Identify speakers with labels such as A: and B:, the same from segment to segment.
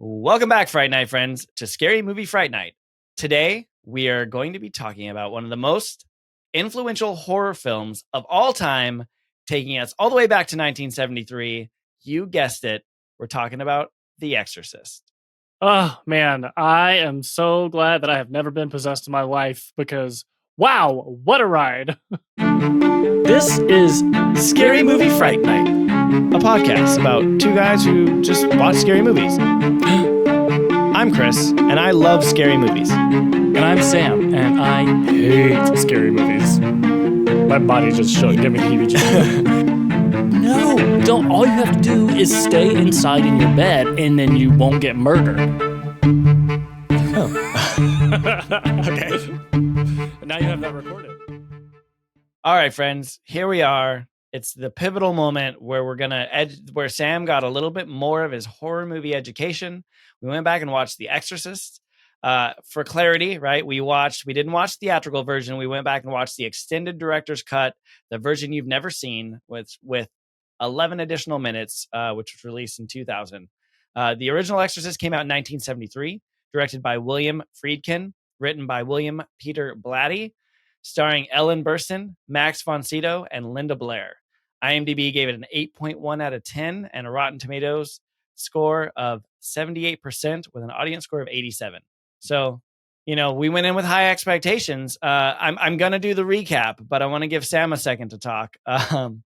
A: Welcome back, Fright Night friends, to Scary Movie Fright Night. Today, we are going to be talking about one of the most influential horror films of all time, taking us all the way back to 1973. You guessed it, we're talking about The Exorcist.
B: Oh, man, I am so glad that I have never been possessed in my life because, wow, what a ride.
A: This is Scary Movie Fright Night, a podcast about two guys who just watch scary movies. I'm Chris, and I love scary movies.
B: And I'm Sam, and I hate scary movies. My body just shook. Give me the heebie-jeebies. No, don't. All you have to do is stay inside in your bed, and then you won't get murdered.
A: Oh. Okay.
B: Now you have that recorded.
A: All right, friends, here we are. It's the pivotal moment where where Sam got a little bit more of his horror movie education. We went back and watched The Exorcist. For clarity, right? We didn't watch the theatrical version. We went back and watched the extended director's cut, the version you've never seen, with 11 additional minutes, which was released in 2000. The original Exorcist came out in 1973, directed by William Friedkin, written by William Peter Blatty, starring Ellen Burstyn, Max von Sydow, and Linda Blair. IMDb gave it an 8.1 out of 10 and a Rotten Tomatoes score of 78% with an audience score of 87. So, we went in with high expectations. I'm going to do the recap, but I want to give Sam a second to talk. How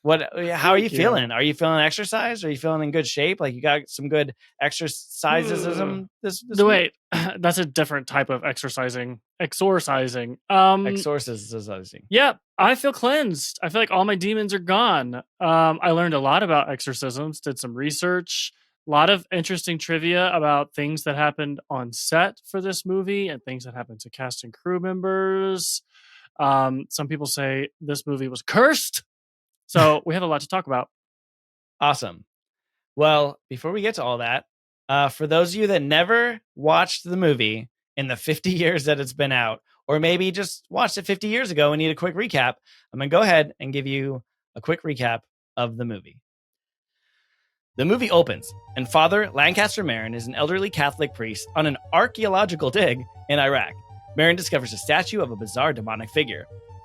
A: are you feeling? Are you feeling exercised? Are you feeling in good shape? Like you got some good exercisism this
B: Wait, that's a different type of exorcising. Exorcising.
A: Exorcising.
B: Yep, I feel cleansed. I feel like all my demons are gone. I learned a lot about exorcisms, did some research, a lot of interesting trivia about things that happened on set for this movie and things that happened to cast and crew members. Some people say this movie was cursed. So we have a lot to talk about.
A: Awesome. Well, before we get to all that, for those of you that never watched the movie in the 50 years that it's been out, or maybe just watched it 50 years ago and need a quick recap, I'm going to go ahead and give you a quick recap of the movie. The movie opens, and Father Lancaster Marin is an elderly Catholic priest on an archaeological dig in Iraq. Marin discovers a statue of a bizarre demonic figure.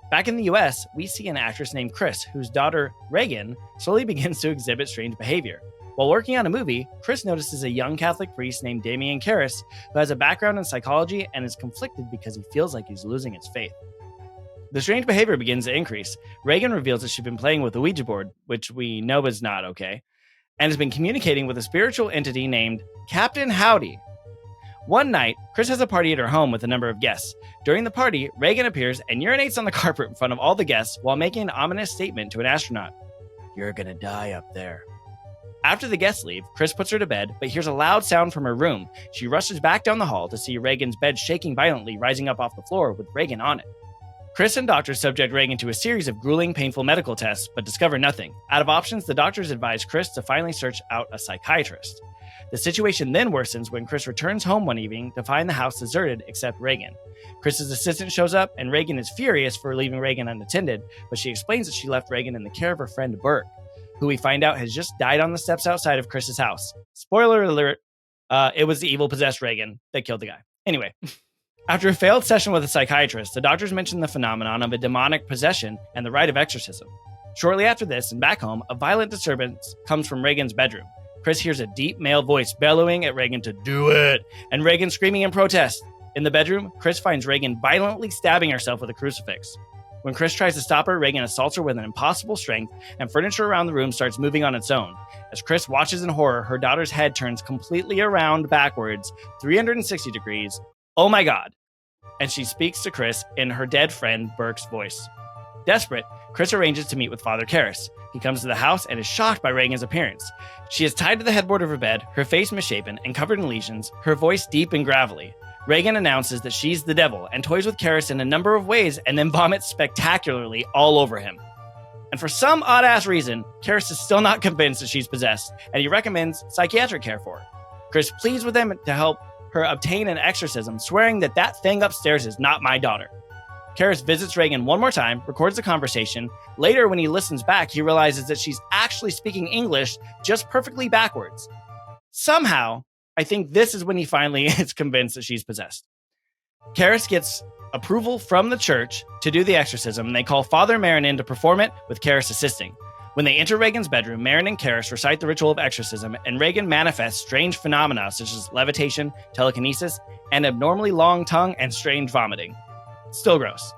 A: Back in the US, we see an actress named Chris, whose daughter, Regan, slowly begins to exhibit strange behavior. While working on a movie, Chris notices a young Catholic priest named Damien Karras, who has a background in psychology and is conflicted because he feels like he's losing his faith. The strange behavior begins to increase. Regan reveals that she's been playing with the Ouija board, which we know is not okay, and has been communicating with a spiritual entity named Captain Howdy. One night, Chris has a party at her home with a number of guests. During the party, Regan appears and urinates on the carpet in front of all the guests while making an ominous statement to an astronaut. "You're gonna die up there." After the guests leave, Chris puts her to bed, but hears a loud sound from her room. She rushes back down the hall to see Regan's bed shaking violently, rising up off the floor with Regan on it. Chris and doctors subject Regan to a series of grueling, painful medical tests, but discover nothing. Out of options, the doctors advise Chris to finally search out a psychiatrist. The situation then worsens when Chris returns home one evening to find the house deserted except Regan. Chris's assistant shows up, and Regan is furious for leaving Regan unattended, but she explains that she left Regan in the care of her friend Burke, who we find out has just died on the steps outside of Chris's house. Spoiler alert, it was the evil possessed Regan that killed the guy. Anyway. After a failed session with a psychiatrist, the doctors mention the phenomenon of a demonic possession and the rite of exorcism. Shortly after this, and back home, a violent disturbance comes from Regan's bedroom. Chris hears a deep male voice bellowing at Regan to do it, and Regan screaming in protest. In the bedroom, Chris finds Regan violently stabbing herself with a crucifix. When Chris tries to stop her, Regan assaults her with an impossible strength, and furniture around the room starts moving on its own. As Chris watches in horror, her daughter's head turns completely around backwards, 360 degrees. Oh my God. And she speaks to Chris in her dead friend Burke's voice. Desperate, Chris arranges to meet with Father Karras. He comes to the house and is shocked by Regan's appearance. She is tied to the headboard of her bed, her face misshapen and covered in lesions, her voice deep and gravelly. Regan announces that she's the devil and toys with Karras in a number of ways and then vomits spectacularly all over him. And for some odd-ass reason, Karras is still not convinced that she's possessed, and he recommends psychiatric care for her. Chris pleads with him to help her obtain an exorcism, swearing that that thing upstairs is not my daughter. Karras visits Regan one more time, records the conversation. Later, when he listens back, he realizes that she's actually speaking English just perfectly backwards. Somehow, I think this is when he finally is convinced that she's possessed. Karras gets approval from the church to do the exorcism, and they call Father Marin in to perform it, with Karras assisting. When they enter Regan's bedroom, Marin and Karras recite the ritual of exorcism, and Regan manifests strange phenomena such as levitation, telekinesis, an abnormally long tongue, and strange vomiting. Still gross.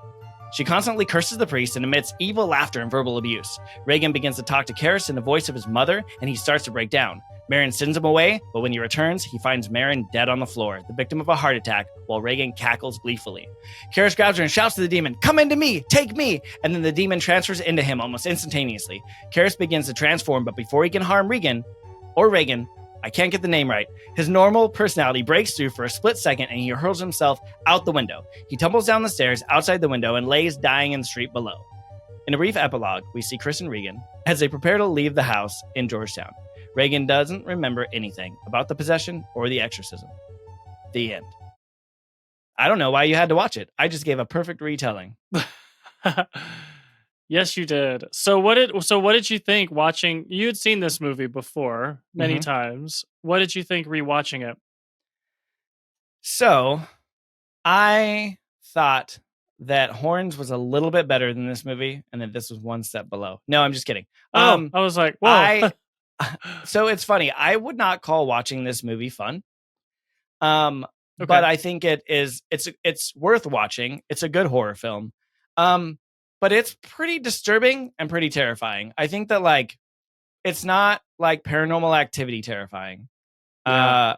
A: She constantly curses the priest and emits evil laughter and verbal abuse. Regan begins to talk to Karras in the voice of his mother, and he starts to break down. Marin sends him away, but when he returns, he finds Marin dead on the floor, the victim of a heart attack, while Regan cackles gleefully. Karras grabs her and shouts to the demon, "Come into me! Take me!" And then the demon transfers into him almost instantaneously. Karras begins to transform, but before he can harm Regan, I can't get the name right, his normal personality breaks through for a split second and he hurls himself out the window. He tumbles down the stairs outside the window and lays dying in the street below. In a brief epilogue, we see Chris and Regan as they prepare to leave the house in Georgetown. Regan doesn't remember anything about the possession or the exorcism. The end. I don't know why you had to watch it. I just gave a perfect retelling.
B: Yes, you did. So what did you think watching? You had seen this movie before many times. What did you think rewatching it?
A: So, I thought that Horns was a little bit better than this movie, and that this was one step below. No, I'm just kidding.
B: I was like, whoa.
A: So it's funny. I would not call watching this movie fun.
B: Okay.
A: But I think it's worth watching. It's a good horror film. But it's pretty disturbing and pretty terrifying. I think that like it's not like Paranormal Activity terrifying.
B: Yeah,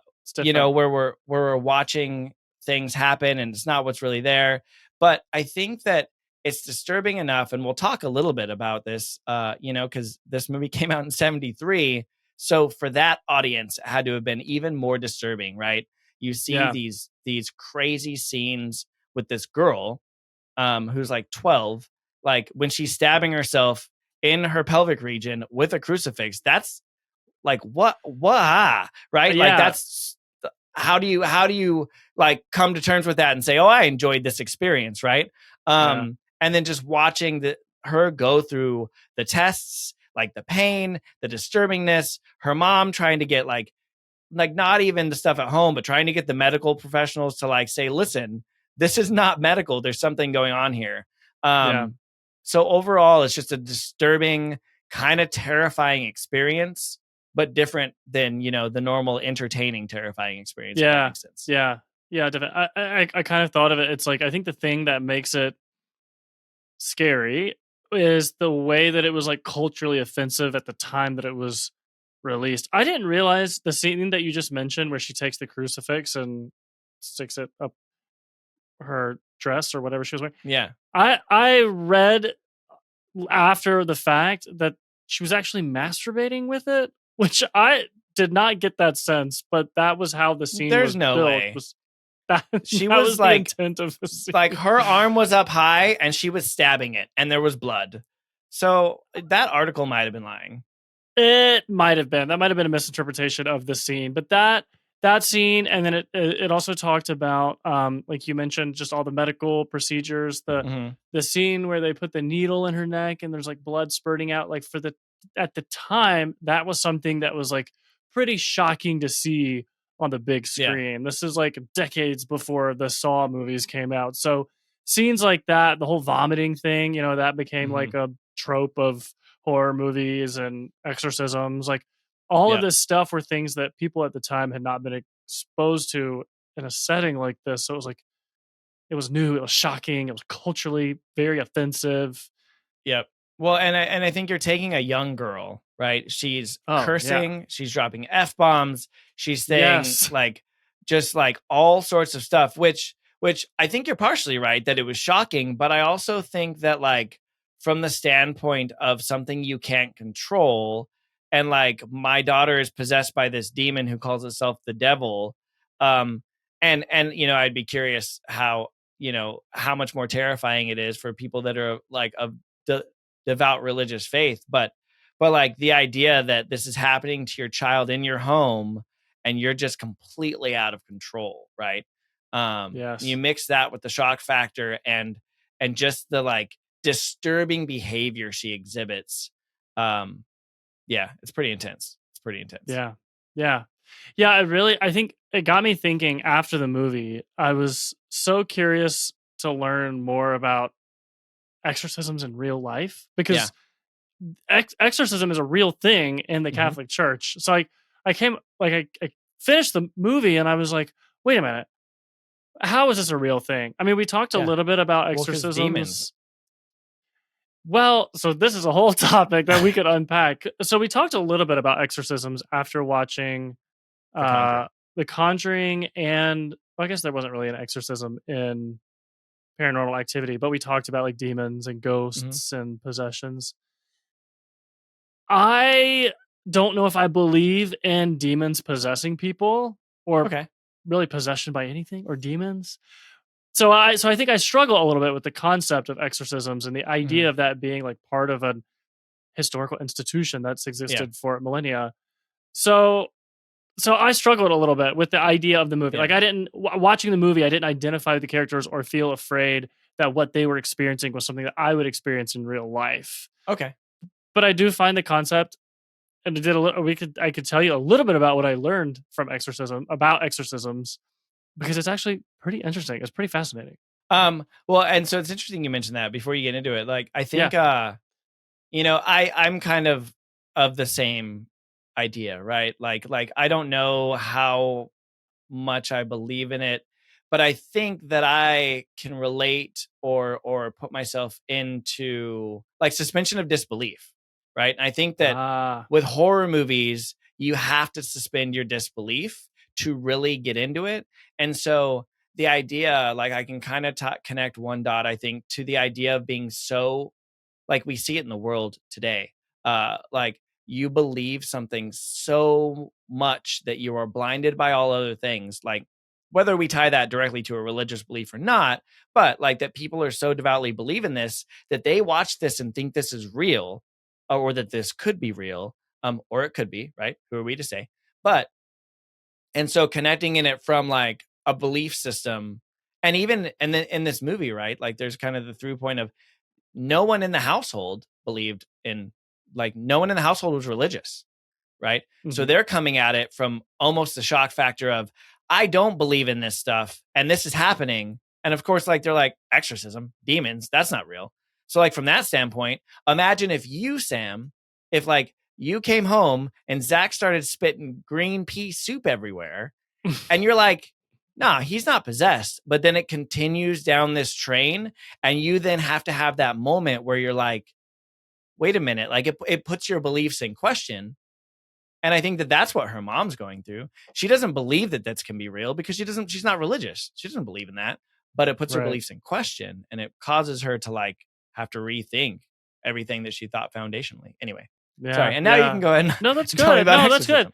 A: where we're watching things happen and it's not what's really there. But I think that it's disturbing enough, and we'll talk a little bit about this, because this movie came out in 1973. So for that audience, it had to have been even more disturbing, right? You see these crazy scenes with this girl who's like 12, like when she's stabbing herself in her pelvic region with a crucifix. That's like what right?
B: Yeah.
A: Like that's how do you like come to terms with that and say, oh, I enjoyed this experience, right? And then just watching her go through the tests, like the pain, the disturbingness, her mom trying to get like not even the stuff at home, but trying to get the medical professionals to like say, listen, this is not medical. There's something going on here. So overall, it's just a disturbing, kind of terrifying experience, but different than, the normal entertaining, terrifying experience. If that makes sense.
B: Yeah, definitely. I kind of thought of it. It's like, I think the thing that makes it scary is the way that it was like culturally offensive at the time that it was released. I didn't realize the scene that you just mentioned where she takes the crucifix and sticks it up her dress or whatever she was wearing.
A: Yeah.
B: I read after the fact that she was actually masturbating with it, which I did not get that sense, but that was how the scene
A: There's
B: was
A: no
B: built.
A: way. She
B: that
A: was
B: the
A: like,
B: intent of the scene.
A: like her arm was up high and she was stabbing it and there was blood. So that article might have been lying.
B: It might have been. That might have been a misinterpretation of the scene. But that scene, and then it also talked about, like you mentioned, just all the medical procedures. The scene where they put the needle in her neck and there's like blood spurting out. Like at the time, that was something that was like pretty shocking to see on the big screen. Yeah. This is like decades before the Saw movies came out. So scenes like that, the whole vomiting thing, that became like a trope of horror movies and exorcisms. Like all of this stuff were things that people at the time had not been exposed to in a setting like this. So it was like, it was new, it was shocking, it was culturally very offensive.
A: Yep. Well, and I think you're taking a young girl, right? She's cursing, she's dropping F-bombs, she's saying like just like all sorts of stuff, which I think you're partially right that it was shocking, but I also think that like from the standpoint of something you can't control, and like my daughter is possessed by this demon who calls itself the devil, and I'd be curious how much more terrifying it is for people that are like of devout religious faith, but like the idea that this is happening to your child in your home and you're just completely out of control, right? You mix that with the shock factor and just the like disturbing behavior she exhibits. It's pretty intense.
B: Yeah. I think it got me thinking after the movie. I was so curious to learn more about exorcisms in real life
A: Yeah.
B: because exorcism is a real thing in the
A: Hmm.
B: Catholic Church. So I finished the movie and I was like, wait a minute, how is this a real thing? I mean, we talked a
A: Yeah.
B: little bit about
A: Well, because demons.
B: exorcisms. Well, so this is a whole topic that we could unpack. So we talked a little bit about exorcisms after watching
A: The
B: uh
A: Conjuring.
B: The Conjuring, and well, I guess there wasn't really an exorcism in Paranormal Activity, but we talked about like demons and
A: Hmm.
B: ghosts and possessions. I don't know if I believe in demons possessing people or
A: Okay.
B: really possession by anything or demons. So I think I struggle a little bit with the concept of exorcisms and the
A: Hmm.
B: idea of that being like part of a historical institution that's
A: Yeah.
B: existed for millennia. So so I struggled a little bit with the idea of the movie.
A: Yeah.
B: Like I didn't watching the movie, I didn't identify with the characters or feel afraid that what they were experiencing was something that I would experience in real life.
A: Okay.
B: But I do find the concept, and it did a little. I could tell you a little bit about what I learned from exorcism about exorcisms because it's actually pretty interesting. It's pretty fascinating.
A: Well, and so it's interesting you mentioned that before you get into it. Like, I
B: Yeah.
A: think, I'm kind of the same idea, right? Like I don't know how much I believe in it, but I think that I can relate or put myself into like suspension of disbelief, right? And I think that
B: Ah.
A: with horror movies, you have to suspend your disbelief to really get into it. And so the idea, like I can kind of connect one dot, I think, to the idea of being so like we see it in the world today. Like you believe something so much that you are blinded by all other things, like whether we tie that directly to a religious belief or not, but like that people are so devoutly believe in this that they watch this and think this is real, or that this could be real, or it could be, right? Who are we to say? But and so connecting in it from like a belief system, and even and then in this movie, right? Like there's kind of the through point of no one in the household believed in, like no one in the household was religious, right? So
B: Hmm.
A: they're coming at it from almost the shock factor of I don't believe in this stuff and this is happening. And of course, like they're like exorcism, demons, that's not real. So like from that standpoint, imagine if you, Sam, if like you came home and Zach started spitting green pea soup everywhere, and you're like, nah, he's not possessed. But then it continues down this train, and you then have to have that moment where you're like, wait a minute, like it puts your beliefs in question. And I think that that's what her mom's going through. She doesn't believe that this can be real because she's not religious. She doesn't believe in that, but it puts her
B: Right.
A: beliefs in question, and it causes her to like have to rethink everything that she thought foundationally. Anyway, sorry.
B: Yeah.
A: And now you can
B: Yeah.
A: go ahead
B: No, that's
A: and tell me
B: good.
A: about
B: No, that's good.
A: exorcism.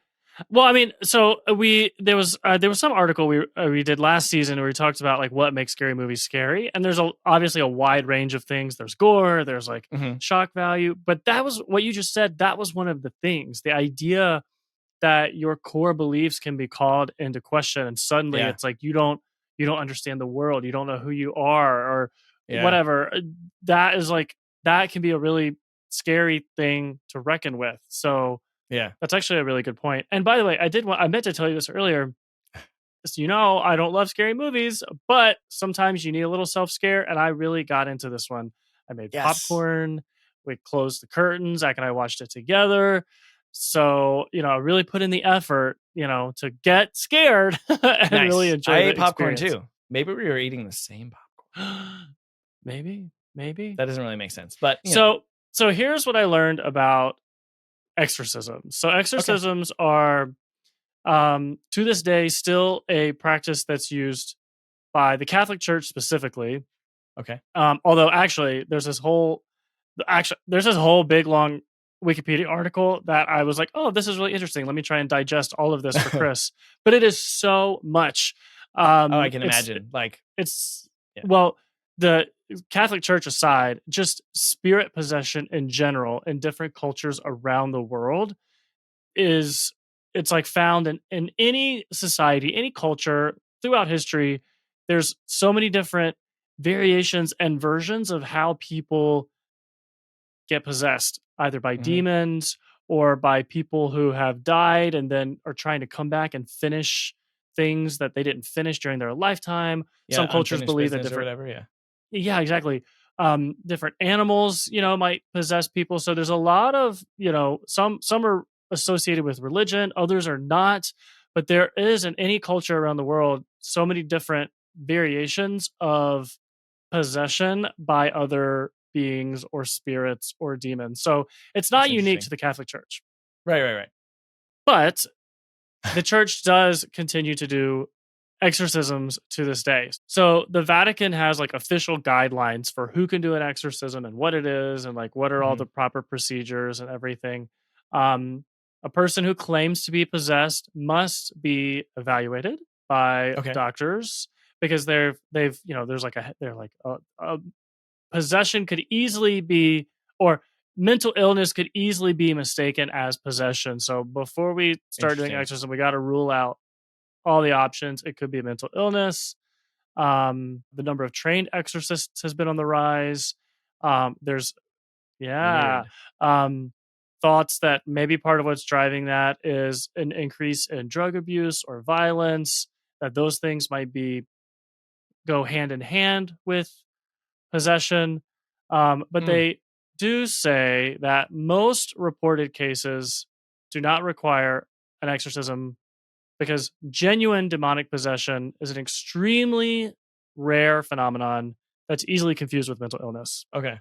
B: Well, I mean, so we there was some article we did last season where we talked about like what makes scary movies scary, and there's obviously a wide range of things. There's gore, there's like
A: Hmm.
B: shock value, but that was what you just said. That was one of the things. The idea that your core beliefs can be called into question, and suddenly
A: Yeah.
B: it's like you don't understand the world, you don't know who you are, or
A: Yeah.
B: whatever. That is like that can be a really scary thing to reckon with. So
A: Yeah.
B: that's actually a really good point. And by the way, I meant to tell you this earlier. Just, I don't love scary movies, but sometimes you need a little self scare. And I really got into this one. I made
A: Yes.
B: popcorn. We closed the curtains. Zach and I watched it together. So, I really put in the effort, to get scared and really
A: Nice. I
B: enjoy the
A: ate popcorn
B: experience.
A: too. Maybe we were eating the same popcorn.
B: Maybe.
A: That doesn't really make sense, but
B: So, so here's what I learned about exorcisms. So,
A: okay.
B: exorcisms are to this day still a practice that's used by the Catholic Church specifically.
A: Okay.
B: Although there's this whole big long Wikipedia article that I was like, oh, this is really interesting. Let me try and digest all of this for Chris. But it is so much.
A: Oh, I can
B: It's
A: imagine. Like,
B: it's
A: yeah.
B: well, the Catholic Church aside, just spirit possession in general in different cultures around the world is it's like found in any society, any culture throughout history. There's so many different variations and versions of how people get possessed, either by
A: Hmm.
B: demons or by people who have died and then are trying to come back and finish things that they didn't finish during their lifetime.
A: Yeah,
B: Some cultures
A: unfinished
B: believe that
A: business or
B: different,
A: whatever. Yeah.
B: yeah, exactly. Different animals, might possess people. So there's a lot of, some are associated with religion, others are not. But there is in any culture around the world so many different variations of possession by other beings or spirits or demons. So it's
A: That's
B: not unique
A: interesting.
B: to the Catholic Church.
A: Right.
B: But the church does continue to do exorcisms to this day. So the Vatican has like official guidelines for who can do an exorcism and what it is and like what are all
A: Hmm.
B: the proper procedures and everything. Um, a person who claims to be possessed must be evaluated by
A: Okay.
B: doctors because they've there's like a possession could easily be, or mental illness could easily be mistaken as possession. So before we start doing
A: Interesting.
B: exorcism, we got to rule out all the options. It could be a mental illness. The number of trained exorcists has been on the rise. There's yeah,
A: Weird.
B: um, thoughts that maybe part of what's driving that is an increase in drug abuse or violence. That those things might be go hand in hand with possession. But
A: Hmm.
B: they do say that most reported cases do not require an exorcism because genuine demonic possession is an extremely rare phenomenon that's easily confused with mental illness.
A: Okay.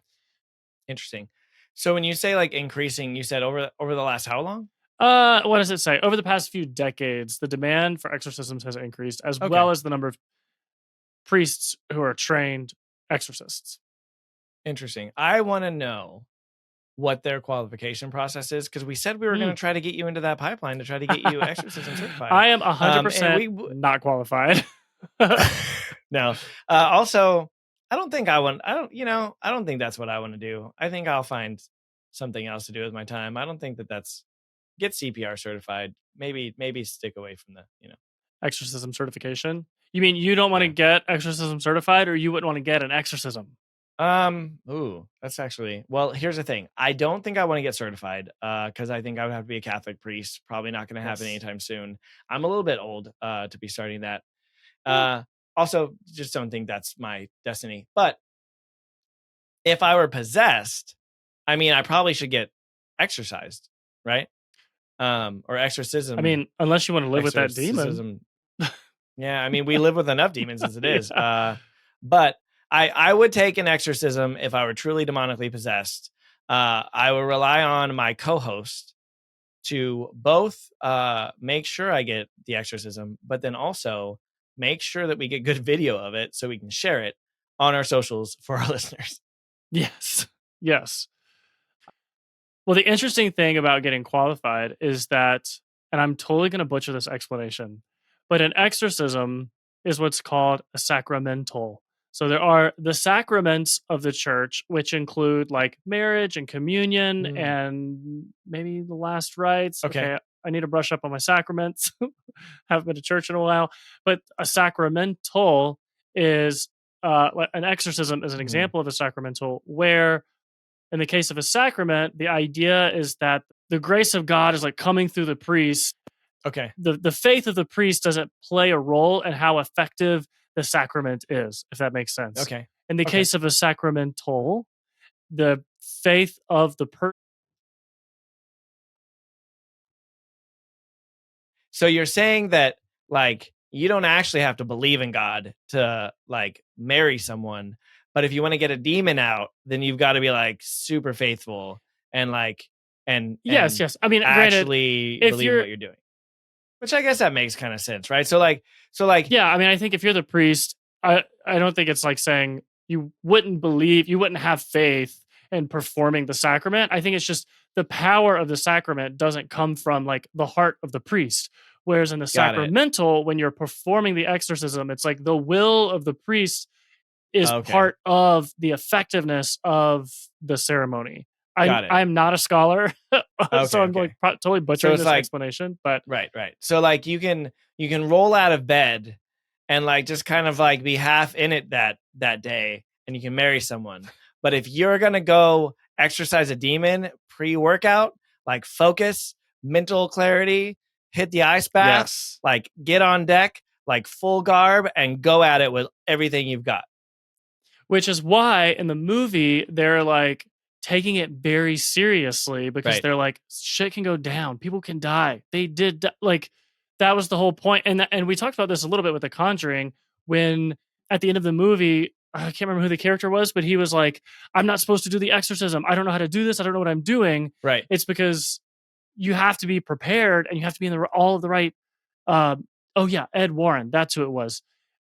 A: Interesting. So when you say like increasing, you said over the last how long?
B: What does it say? Over the past few decades, the demand for exorcisms has increased, as well
A: Okay.
B: as the number of priests who are trained exorcists.
A: Interesting. I want to know what their qualification process is because we said we were going
B: Hmm.
A: to try to get you into that pipeline to try to get you exorcism certified.
B: I am
A: And
B: 100% not qualified.
A: no. Also, I don't think I want. I don't. I don't think that's what I want to do. I think I'll find something else to do with my time. I don't think that's get CPR certified. Maybe stick away from the.
B: Exorcism certification? You mean you don't want to
A: Yeah.
B: get exorcism certified, or you wouldn't want to get an exorcism?
A: Ooh, that's actually, well, here's the thing. I don't think I want to get certified, because I think I would have to be a Catholic priest. Probably not going to happen
B: Yes.
A: anytime soon. I'm a little bit old, to be starting that.
B: Eh,
A: Uh, also, just don't think that's my destiny. But if I were possessed, I mean, I probably should get exorcised, right? Or
B: I
A: exorcism,
B: mean, unless you want to live with that demon.
A: exorcism. Yeah, I mean, we live with enough demons as it is. But I would take an exorcism if I were truly demonically possessed. I would rely on my co-host to both make sure I get the exorcism, but then also make sure that we get good video of it so we can share it on our socials for our listeners.
B: Yes. Yes. Well, the interesting thing about getting qualified is that, and I'm totally going to butcher this explanation, but an exorcism is what's called a sacramental. So there are the sacraments of the church, which include like marriage and communion
A: Mm,
B: and maybe the last rites.
A: okay.
B: Okay, I need to brush up on my sacraments. Haven't been to church in a while, but a sacramental is an exorcism is an
A: Mm,
B: example of a sacramental where in the case of a sacrament, the idea is that the grace of God is like coming through the priest.
A: okay.
B: The faith of the priest doesn't play a role in how effective the sacrament is, if that makes sense.
A: Okay.
B: In the
A: Okay.
B: case of a sacramental, the faith of the person.
A: So you're saying that like you don't actually have to believe in God to like marry someone, but if you want to get a demon out, then you've got to be like super faithful and like
B: Yes,
A: and
B: yes. I mean, granted,
A: actually
B: if
A: believe in
B: you're
A: what you're doing. Which I guess that makes kind of sense, right? So like
B: yeah, I mean, I think if you're the priest, I don't think it's like saying you you wouldn't have faith in performing the sacrament. I think it's just the power of the sacrament doesn't come from like the heart of the priest. Whereas in the
A: got it.
B: sacramental, when you're performing the exorcism, it's like the will of the priest is
A: Okay.
B: part of the effectiveness of the ceremony.
A: Got it.
B: I'm not a scholar, so
A: Okay,
B: I'm like
A: okay.
B: totally
A: So
B: butchering
A: it's
B: this
A: like
B: explanation. But
A: right. So like you can roll out of bed and like just kind of like be half in it that day and you can marry someone. But if you're going to go exercise a demon pre-workout, like focus, mental clarity, hit the ice bath,
B: yes,
A: like get on deck, like full garb and go at it with everything you've got.
B: Which is why in the movie they're like taking it very seriously because
A: Right.
B: they're like shit can go down, people can die. They did like that was the whole point. And we talked about this a little bit with The Conjuring when at the end of the movie I can't remember who the character was, but he was like, "I'm not supposed to do the exorcism. I don't know how to do this. I don't know what I'm doing."
A: Right.
B: It's because you have to be prepared and you have to be in all of the right. Uh, oh yeah, Ed Warren, that's who it was.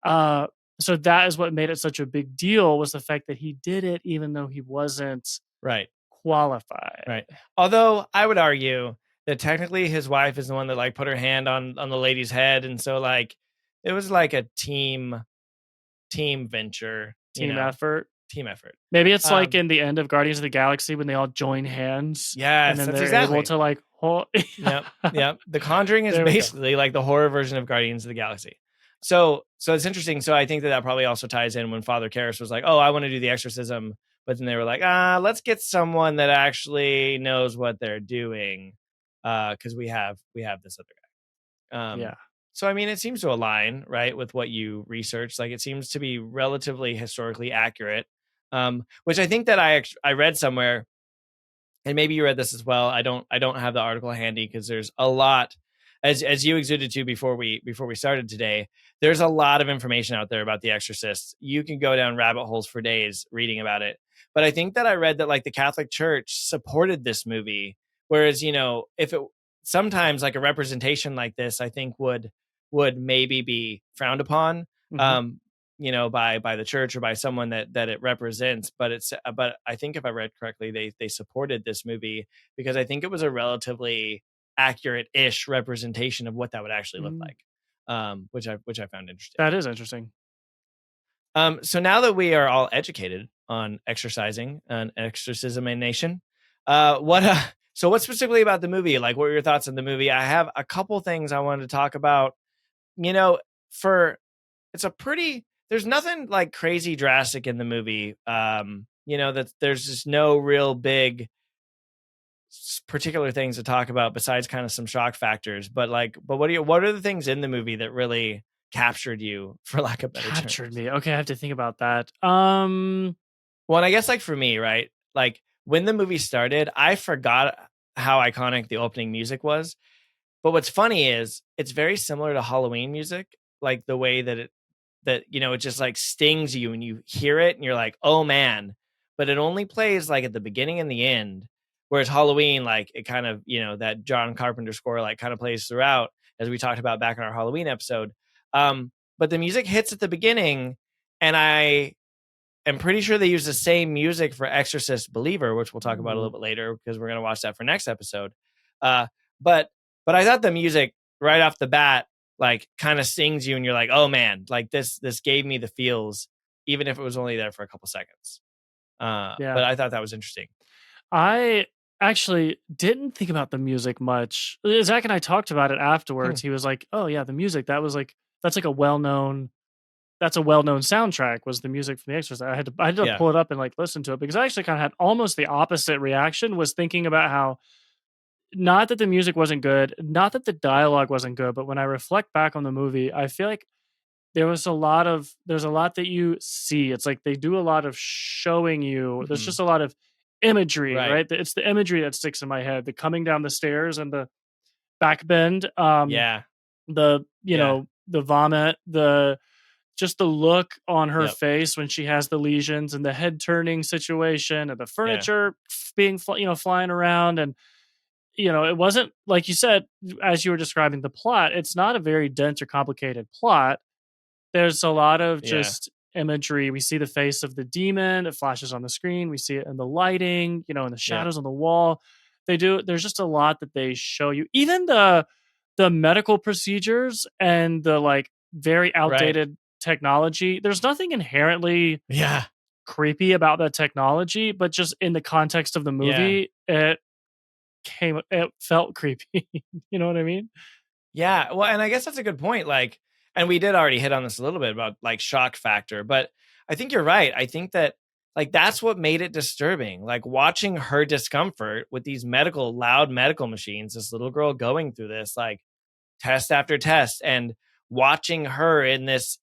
B: Uh, so that is what made it such a big deal was the fact that he did it even though he wasn't
A: Right.
B: qualified.
A: Right. Although I would argue that technically his wife is the one that like put her hand on the lady's head, and so like it was like a team venture,
B: Team effort.
A: team effort.
B: Maybe it's like in the end of Guardians of the Galaxy when they all join hands.
A: Yes,
B: and then
A: that's
B: they're
A: exactly.
B: able to like hold.
A: Yep. The Conjuring is
B: There we go.
A: basically like the horror version of Guardians of the Galaxy. So it's interesting. So I think that probably also ties in when Father Karras was like, "Oh, I want to do the exorcism," but then they were like, let's get someone that actually knows what they're doing, because we have this other guy.
B: Yeah.
A: So I mean, it seems to align, right, with what you researched. Like, it seems to be relatively historically accurate, which I think that I read somewhere, and maybe you read this as well. I don't have the article handy because there's a lot, as you exuded to before we started today. There's a lot of information out there about The Exorcist. You can go down rabbit holes for days reading about it. But I think that I read that like the Catholic Church supported this movie, whereas if it sometimes like a representation like this, I think would maybe be frowned upon.
B: Mhm.
A: By the church or by someone that it represents. But I think if I read correctly, they supported this movie because I think it was a relatively accurate-ish representation of what that would actually look like, which I found interesting.
B: That is interesting.
A: So now that we are all educated on exercising and exorcism in nation, so what specifically about the movie? Like, what were your thoughts on the movie? I have a couple things I wanted to talk about. There's nothing like crazy drastic in the movie. That there's just no real big particular things to talk about besides kind of some shock factors. But what are the things in the movie that really captured you, for lack of better terms?
B: Captured me. Okay, I have to think about that.
A: Well, and I guess like for me, right? Like when the movie started, I forgot how iconic the opening music was. But what's funny is it's very similar to Halloween music, like the way that it just like stings you and you hear it and you're like, oh man. But it only plays like at the beginning and the end. Whereas Halloween, like it kind of, that John Carpenter score like kind of plays throughout, as we talked about back in our Halloween episode. But the music hits at the beginning, and I am pretty sure they use the same music for Exorcist Believer, which we'll talk about a little bit later because we're going to watch that for next episode. But I thought the music right off the bat like kind of stings you and you're like, oh man, like this gave me the feels, even if it was only there for a couple seconds. But I thought that was interesting.
B: I actually didn't think about the music much. Zach and I talked about it afterwards. He was like, "Oh yeah, the music. That's like a well-known soundtrack. Was the music from The Exorcist?" I had to pull it up and like listen to it because I actually kind of had almost the opposite reaction. Was thinking about how not that the music wasn't good, not that the dialogue wasn't good, but when I reflect back on the movie, I feel like there's a lot that you see. It's like they do a lot of showing you. There's just a lot of imagery, right? It's the imagery that sticks in my head. The coming down the stairs and the back bend. The the vomit, just the look on her face when she has the lesions and the head turning situation and the furniture being flying around. And it wasn't like you said, as you were describing the plot, it's not a very dense or complicated plot. There's a lot of just imagery. We see the face of the demon. It flashes on the screen. We see it in the lighting, in the shadows on the wall. There's just a lot that they show you. Even the medical procedures and the like very outdated technology. There's nothing inherently creepy about that technology, but just in the context of the movie, it felt creepy. You know what I mean?
A: Yeah. Well, and I guess that's a good point. Like, and we did already hit on this a little bit about like shock factor, but I think you're right. I think that like that's what made it disturbing. Like watching her discomfort with these loud medical machines, this little girl going through this like test after test. And watching her in this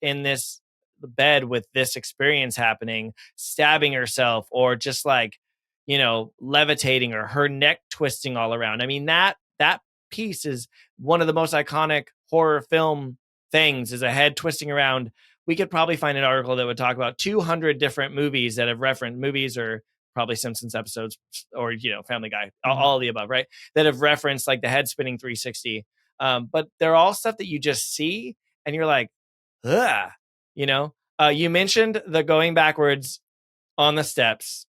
A: bed with this experience happening, stabbing herself, or just like, levitating, or her neck twisting all around. I mean, that piece is one of the most iconic horror film things, is a head twisting around. We could probably find an article that would talk about 200 different movies that have referenced movies, or probably Simpsons episodes, or, Family Guy, all of the above, right? That have referenced like the head spinning 360. But they're all stuff that you just see and you're like, ugh, you mentioned the going backwards on the steps.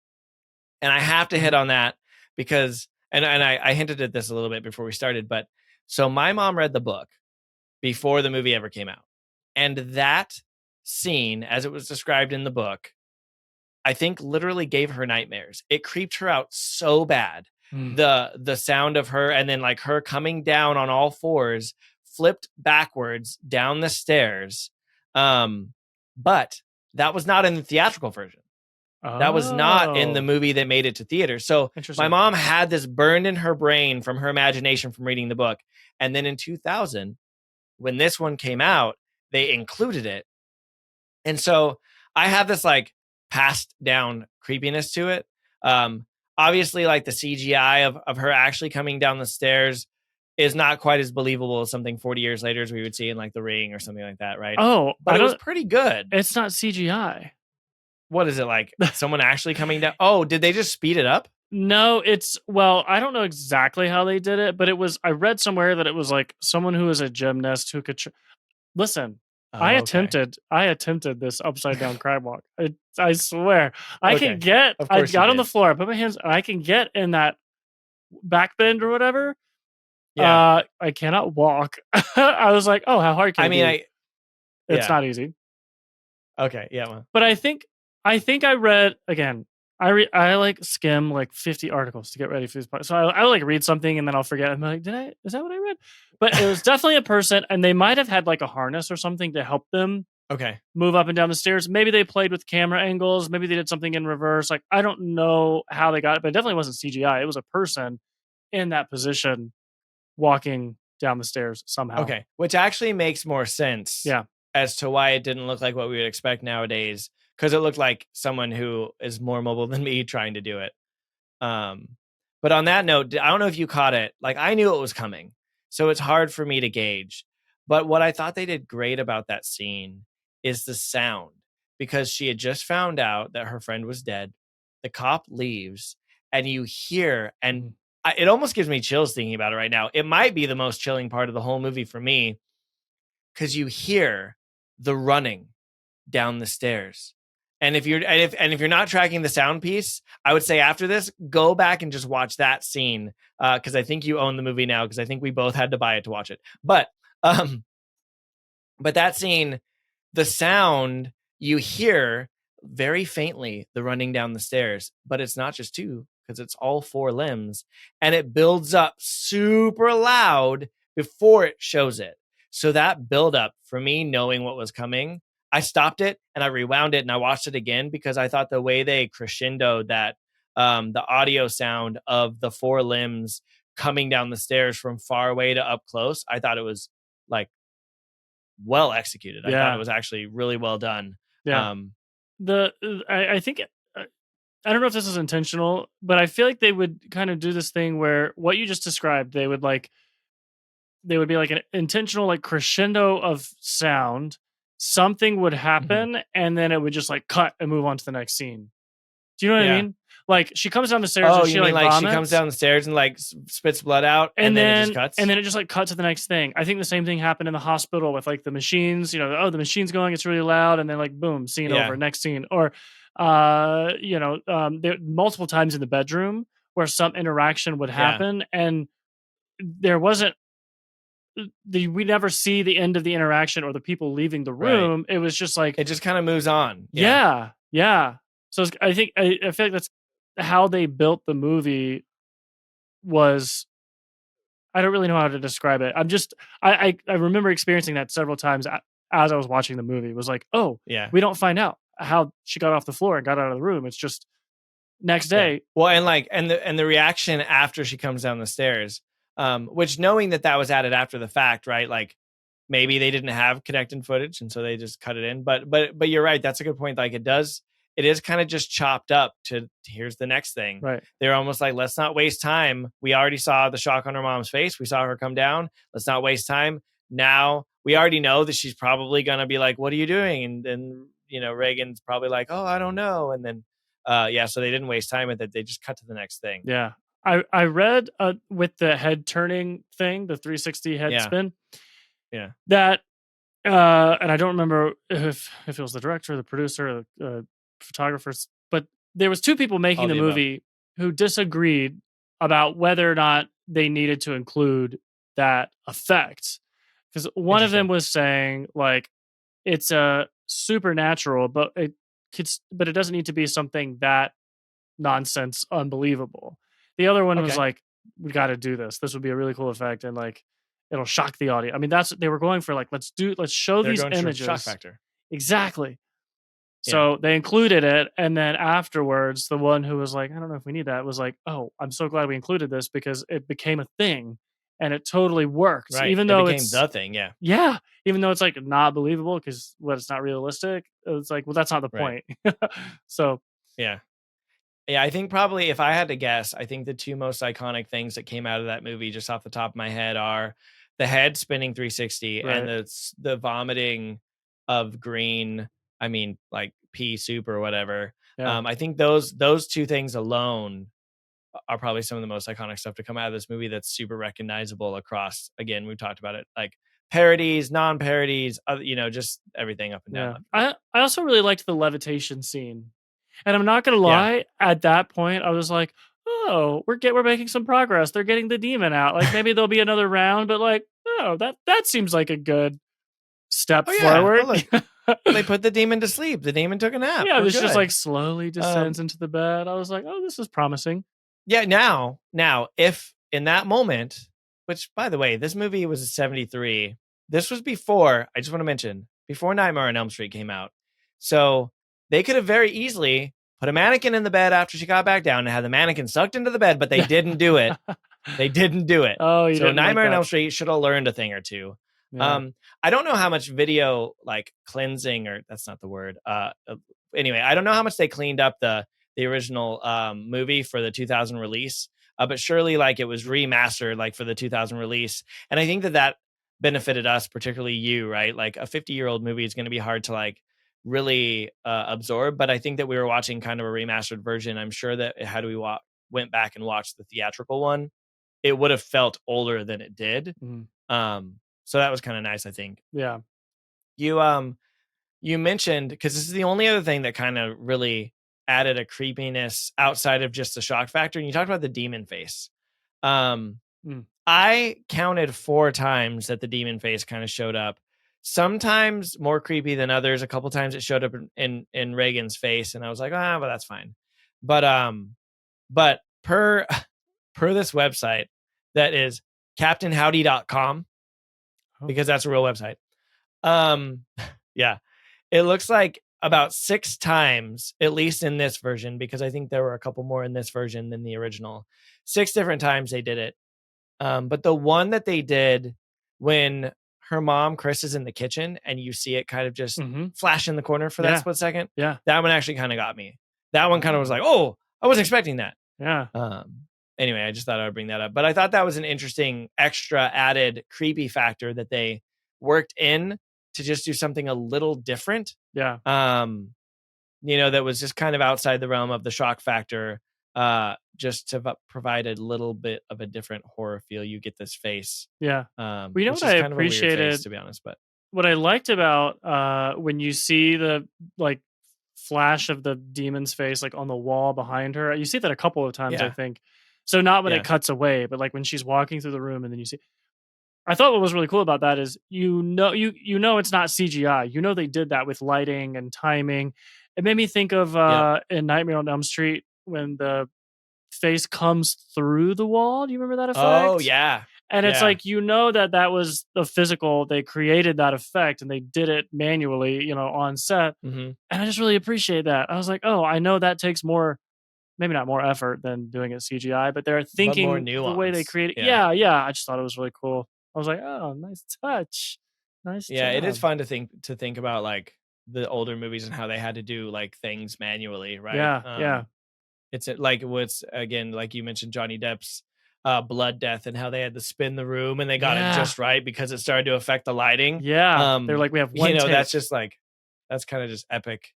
A: And I have to hit on that because, and I hinted at this a little bit before we started, but so my mom read the book before the movie ever came out. And that scene, as it was described in the book, I think literally gave her nightmares. It creeped her out so bad. The sound of her, and then like her coming down on all fours, flipped backwards down the stairs. But that was not in the theatrical version. That was not in the movie that made it to theater. So my mom had this burned in her brain from her imagination from reading the book. And then in 2000, when this one came out, they included it. And so I have this like passed down creepiness to it. Obviously, like the CGI of her actually coming down the stairs is not quite as believable as something 40 years later as we would see in like The Ring or something like that, right?
B: Oh,
A: but it was pretty good.
B: It's not CGI.
A: What is it like? Someone actually coming down? Oh, did they just speed it up?
B: No, I don't know exactly how they did it, but I read somewhere that it was like someone who was a gymnast who could listen.
A: Oh,
B: I attempted this upside down crab walk. I swear. I got on the floor, I put my hands, I can get in that back bend or whatever.
A: Yeah.
B: I cannot walk. I was like, oh, how hard can it be? It's not easy.
A: Okay. Yeah. Well.
B: But I think I read again. I like skim like 50 articles to get ready for this podcast. So I like read something and then I'll forget. I'm like, is that what I read? But it was definitely a person, and they might have had like a harness or something to help them move up and down the stairs. Maybe they played with camera angles. Maybe they did something in reverse. Like, I don't know how they got it, but it definitely wasn't CGI. It was a person in that position walking down the stairs somehow.
A: Okay. Which actually makes more sense.
B: Yeah.
A: As to why it didn't look like what we would expect nowadays. Because it looked like someone who is more mobile than me trying to do it. But on that note, I don't know if you caught it. Like, I knew it was coming, so it's hard for me to gauge. But what I thought they did great about that scene is the sound, because she had just found out that her friend was dead. The cop leaves, and you hear, and it almost gives me chills thinking about it right now. It might be the most chilling part of the whole movie for me, because you hear the running down the stairs. And if you're not tracking the sound piece, I would say after this, go back and just watch that scene, because I think you own the movie now, because I think we both had to buy it to watch it. But that scene, the sound, you hear very faintly the running down the stairs, but it's not just two, because it's all four limbs, and it builds up super loud before it shows it. So that build up, for me, knowing what was coming, I stopped it and I rewound it and I watched it again, because I thought the way they crescendoed that, the audio sound of the four limbs coming down the stairs from far away to up close, I thought it was like well executed. I thought it was actually really well done.
B: Yeah. I think, I don't know if this is intentional, but I feel like they would kind of do this thing where what you just described, they would be like an intentional like crescendo of sound. Something would happen, and then it would just like cut and move on to the next scene. Do you know what I mean? Like, she comes down the stairs, and she like vomits.
A: She comes down the stairs and like spits blood out, and then it just cuts,
B: and then it just like cuts to the next thing. I think the same thing happened in the hospital with like the machines. The machine's going, it's really loud, and then like boom, scene over, next scene. Or there multiple times in the bedroom where some interaction would happen, and there wasn't. We never see the end of the interaction or the people leaving the room. Right. It was just like,
A: it just kind of moves on.
B: Yeah. So I think I feel like that's how they built the movie. Was, I don't really know how to describe it. I remember experiencing that several times as I was watching the movie. It was like, oh yeah, we don't find out how she got off the floor and got out of the room. It's just next day.
A: Yeah. Well, and the reaction after she comes down the stairs. Which, knowing that was added after the fact, right? Like, maybe they didn't have connected footage and so they just cut it in. But you're right. That's a good point. Like it is kind of just chopped up to here's the next thing.
B: Right.
A: They're almost like, let's not waste time. We already saw the shock on her mom's face. We saw her come down. Let's not waste time. Now we already know that she's probably going to be like, what are you doing? And then, Reagan's probably like, oh, I don't know. And then, so they didn't waste time with it. They just cut to the next thing.
B: Yeah. I read with the head turning thing, the 360 head spin.
A: Yeah.
B: That, and I don't remember if it was the director, the producer, the photographers, but there was two people making the movie who disagreed about whether or not they needed to include that effect. Because one of them was saying like it's a supernatural, but it doesn't need to be something that nonsense unbelievable. The other one was like, we got to do this. This would be a really cool effect, and like it'll shock the audience. I mean, that's what they were going for. Like, let's show these images.
A: Shock factor.
B: Exactly. So they included it, and then afterwards, the one who was like, I don't know if we need that, was like, oh, I'm so glad we included this because it became a thing, and it totally works.
A: Right.
B: Even though
A: it became the thing. Yeah.
B: Yeah. Even though it's like not believable because it's not realistic. It's like, well, that's not the point. So
A: yeah. Yeah, I think probably if I had to guess, I think the two most iconic things that came out of that movie just off the top of my head are the head spinning 360 and the vomiting of green, I mean, like pea soup or whatever.
B: Yeah.
A: I think those two things alone are probably some of the most iconic stuff to come out of this movie that's super recognizable across, again, we've talked about it, like parodies, non-parodies, just everything up and down.
B: I also really liked the levitation scene. And I'm not gonna lie, at that point, I was like, "Oh, we're making some progress. They're getting the demon out. Like maybe there'll be another round, but like, oh, that seems like a good step forward."
A: They put the demon to sleep. The demon took a nap.
B: Yeah, it was just like slowly descends into the bed. I was like, "Oh, this is promising."
A: Yeah. Now, if in that moment, which by the way, this movie was a 73. This was before. I just want to mention before Nightmare on Elm Street came out, so. They could have very easily put a mannequin in the bed after she got back down and had the mannequin sucked into the bed, but they didn't do it. They didn't do it.
B: Oh,
A: so Nightmare on Elm Street should have learned a thing or two. Yeah. I don't know how much video like cleansing, or that's not the word. Anyway, I don't know how much they cleaned up the original movie for the 2000 release, but surely like it was remastered like for the 2000 release, and I think that benefited us, particularly you, right? Like a 50-year-old movie is going to be hard to like really absorb, but I think that we were watching kind of a remastered version. I'm sure that had we went back and watched the theatrical one, it would have felt older than it did.
B: Mm-hmm.
A: So that was kind of nice, I think.
B: Yeah.
A: You mentioned, because this is the only other thing that kind of really added a creepiness outside of just the shock factor, and you talked about the demon face. I counted 4 times that the demon face kind of showed up. Sometimes more creepy than others. A couple times it showed up in Reagan's face, and I was like, but that's fine. But per this website that is captainhowdy.com, because that's a real website. Yeah, it looks like about 6 times, at least in this version, because I think there were a couple more in this version than the original. 6 different times they did it. But the one that they did when her mom, Chris, is in the kitchen and you see it kind of just flash in the corner for that split second.
B: Yeah.
A: That one actually kind of got me. That one kind of was like, oh, I wasn't expecting that.
B: Yeah.
A: Anyway, I just thought I would bring that up. But I thought that was an interesting extra added creepy factor that they worked in to just do something a little different.
B: Yeah.
A: That was just kind of outside the realm of the shock factor. Just to provide a little bit of a different horror feel. You get this face.
B: Yeah. What I appreciated,
A: face, to be honest, but
B: what I liked about when you see the like flash of the demon's face like on the wall behind her, you see that a couple of times, I think. So not when it cuts away, but like when she's walking through the room and then you see. I thought what was really cool about that is you know it's not CGI. They did that with lighting and timing. It made me think of in Nightmare on Elm Street when the face comes through the wall. Do you remember that effect?
A: Oh, yeah.
B: And it's like, that was the physical. They created that effect and they did it manually, on set.
A: Mm-hmm.
B: And I just really appreciate that. I was like, oh, I know that takes more, maybe not more effort than doing it CGI, but they're thinking
A: more nuance.
B: The way they create it. Yeah. I just thought it was really cool. I was like, oh, nice touch. Nice
A: Yeah, it is
B: job.
A: fun to think about like the older movies and how they had to do like things manually, right?
B: Yeah, yeah.
A: It's like what's again, like you mentioned Johnny Depp's Blood Death and how they had to spin the room and they got it
B: Yeah.
A: just right because it started to affect the lighting.
B: Yeah. They're like, "We have
A: You
B: one
A: know, that's
B: take."
A: just like that's kind of just epic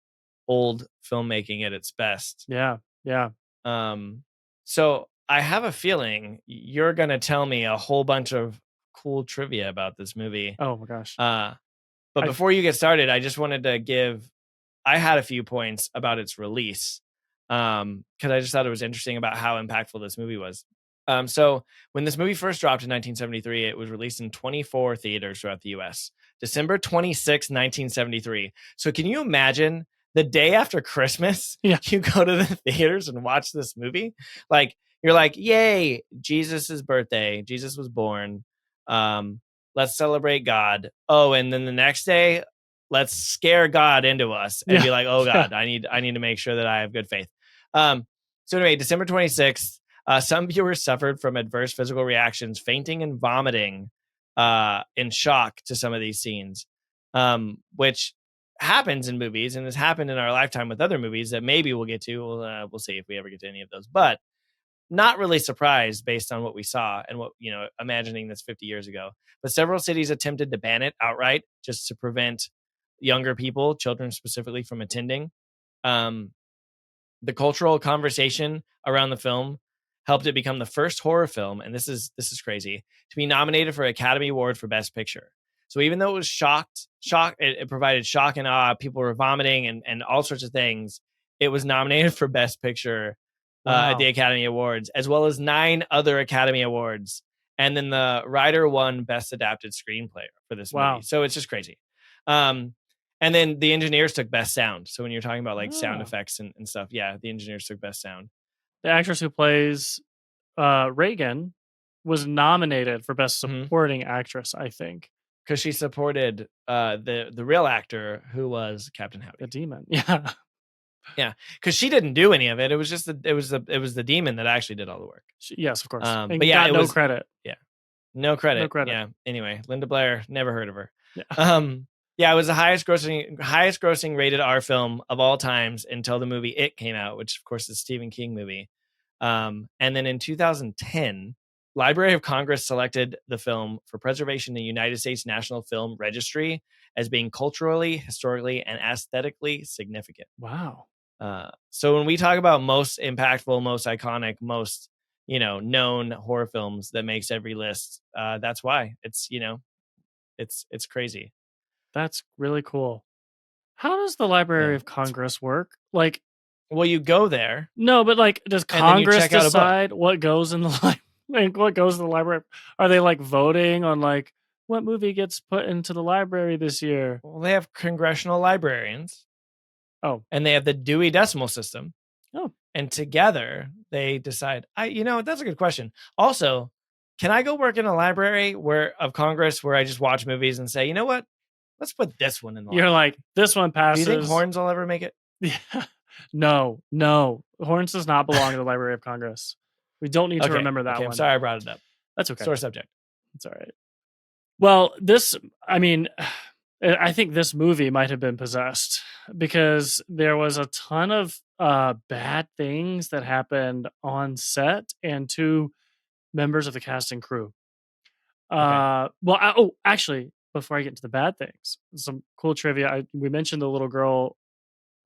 A: old filmmaking at its best.
B: Yeah, yeah.
A: Um, so I have a feeling you're gonna tell me a whole bunch of cool trivia about this movie.
B: Oh my gosh.
A: Uh, but
B: I
A: before you get started, I just wanted to give I had a few points about its release. Because I just thought it was interesting about how impactful this movie was. So when this movie first dropped in 1973, it was released in 24 theaters throughout the US. December 26, 1973. So can you imagine the day after Christmas,
B: Yeah.
A: you go to the theaters and watch this movie? Like you're like, yay, Jesus' birthday. Jesus was born. Let's celebrate God. Oh, and then the next day, let's scare God into us and
B: Yeah.
A: be like, oh
B: Yeah.
A: God, I need to make sure that I have good faith. So anyway, December 26th, some viewers suffered from adverse physical reactions, fainting and vomiting in shock to some of these scenes, which happens in movies and has happened in our lifetime with other movies that maybe we'll get to. We'll see if we ever get to any of those, but not really surprised based on what we saw and what, you know, imagining this 50 years ago. But several cities attempted to ban it outright just to prevent younger people, children specifically, from attending. Um, the cultural conversation around the film helped it become the first horror film, and this is crazy, to be nominated for Academy Award for Best Picture. So even though it was it provided shock and awe, people were vomiting and all sorts of things. It was nominated for Best Picture at the
B: Wow.
A: Academy Awards, as well as 9 other Academy Awards. And then the writer won Best Adapted Screenplay for this movie.
B: Wow.
A: So it's just crazy. And then the engineers took best sound. So when you're talking about like sound
B: Ah.
A: effects and stuff, yeah, the engineers took best sound.
B: The actress who plays Regan was nominated for Best
A: Mm-hmm.
B: Supporting Actress, I think.
A: Because she supported the real actor who was Captain
B: The
A: Howdy.
B: demon. Yeah.
A: Yeah, because she didn't do any of it. It was just it was the demon that actually did all the work.
B: Yes, of course. And
A: But yeah,
B: got
A: it
B: no
A: was
B: credit.
A: yeah, no credit.
B: No credit.
A: Yeah. Anyway, Linda Blair, never heard of her.
B: Yeah.
A: Yeah, it was the highest grossing rated R film of all times until the movie It came out, which of course is a Stephen King movie. And then in 2010, Library of Congress selected the film for preservation in the United States National Film Registry as being culturally, historically, and aesthetically significant.
B: Wow.
A: So when we talk about most impactful, most iconic, most, you know, known horror films that makes every list, that's why it's, you know, it's crazy.
B: That's really cool. How does the Library
A: Yeah.
B: of Congress work? Like,
A: Well, you go there
B: no, but like, does
A: and then you
B: Congress
A: check out a book.
B: decide what goes in the like what goes to the library? Are they like voting on like what movie gets put into the library this year?
A: Well, they have congressional librarians.
B: Oh.
A: And they have the Dewey Decimal System.
B: Oh.
A: And together they decide. That's a good question. Also, can I go work in a library of Congress where I just watch movies and say, you know what? Let's put this one in the
B: You're
A: library.
B: like, this one
A: Do
B: passes.
A: you think Horns will ever make it?
B: Yeah. No. Horns does not belong to the Library of Congress. We don't need to remember that one.
A: I'm sorry I brought it up.
B: That's okay.
A: Sore subject.
B: It's all right. Well, I think this movie might have been possessed because there was a ton of bad things that happened on set and to members of the cast and crew. Actually, before I get into the bad things, some cool trivia. We mentioned the little girl.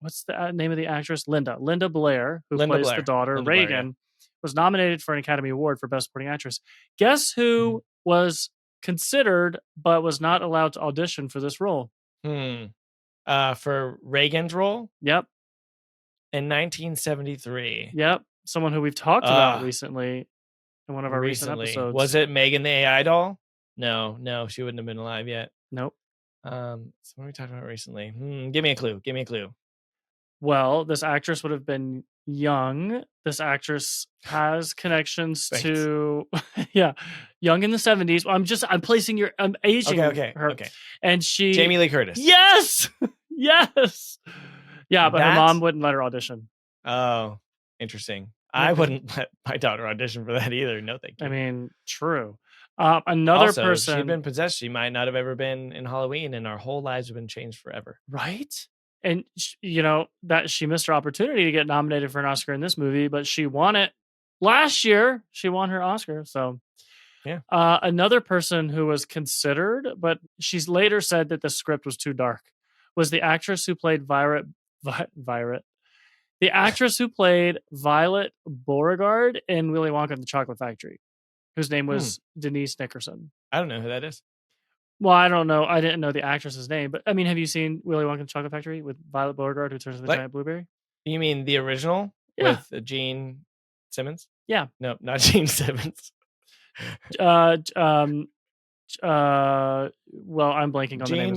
B: What's the name of the actress? Linda Blair, who plays the daughter,
A: Linda Blair,
B: Regan, was nominated for an Academy Award for Best Supporting Actress. Guess who was considered but was not allowed to audition for this role?
A: For Reagan's role?
B: Yep.
A: In 1973.
B: Yep. Someone who we've talked about recently in one of our recent episodes.
A: Was it Megan the AI doll? No, she wouldn't have been alive yet.
B: Nope.
A: So what are we talking about recently? Give me a clue.
B: Well, this actress would have been young. This actress has connections to young in the 70s. I'm aging her.
A: Okay.
B: And she
A: Jamie Lee Curtis.
B: Yes. Yes. Yeah, but her
A: That-
B: mom wouldn't let her audition.
A: Oh, interesting. I wouldn't let my daughter audition for that either. No, thank you.
B: I mean, true. Another
A: Also, if she'd
B: person,
A: been possessed, she might not have ever been in Halloween, and our whole lives have been changed forever.
B: right? And that she missed her opportunity to get nominated for an Oscar in this movie, but she won it last year. She won her Oscar. So
A: Yeah.
B: another person who was considered, but she's later said that the script was too dark, was the actress who played Violet. The actress who played Violet Beauregard in Willy Wonka and the Chocolate Factory, whose name was Denise Nickerson.
A: I don't know who that is.
B: Well, I don't know. I didn't know the actress's name, but I mean, have you seen Willy Wonka and the Chocolate Factory with Violet Beauregard, who turns into the giant blueberry?
A: You mean the original with Gene Simmons?
B: Yeah.
A: No, not Gene Simmons.
B: Well, I'm blanking on the name.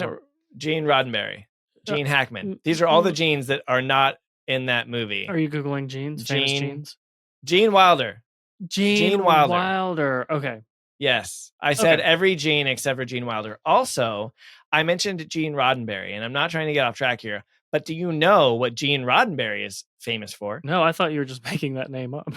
A: Gene Roddenberry, Gene Hackman. These are all the Genes that are not in that movie.
B: Are you Googling Genes? Famous Genes?
A: Gene Wilder.
B: Gene Wilder. Okay.
A: Yes. I said every Gene except for Gene Wilder. Also, I mentioned Gene Roddenberry, and I'm not trying to get off track here, but do you know what Gene Roddenberry is famous for?
B: No, I thought you were just making that name up.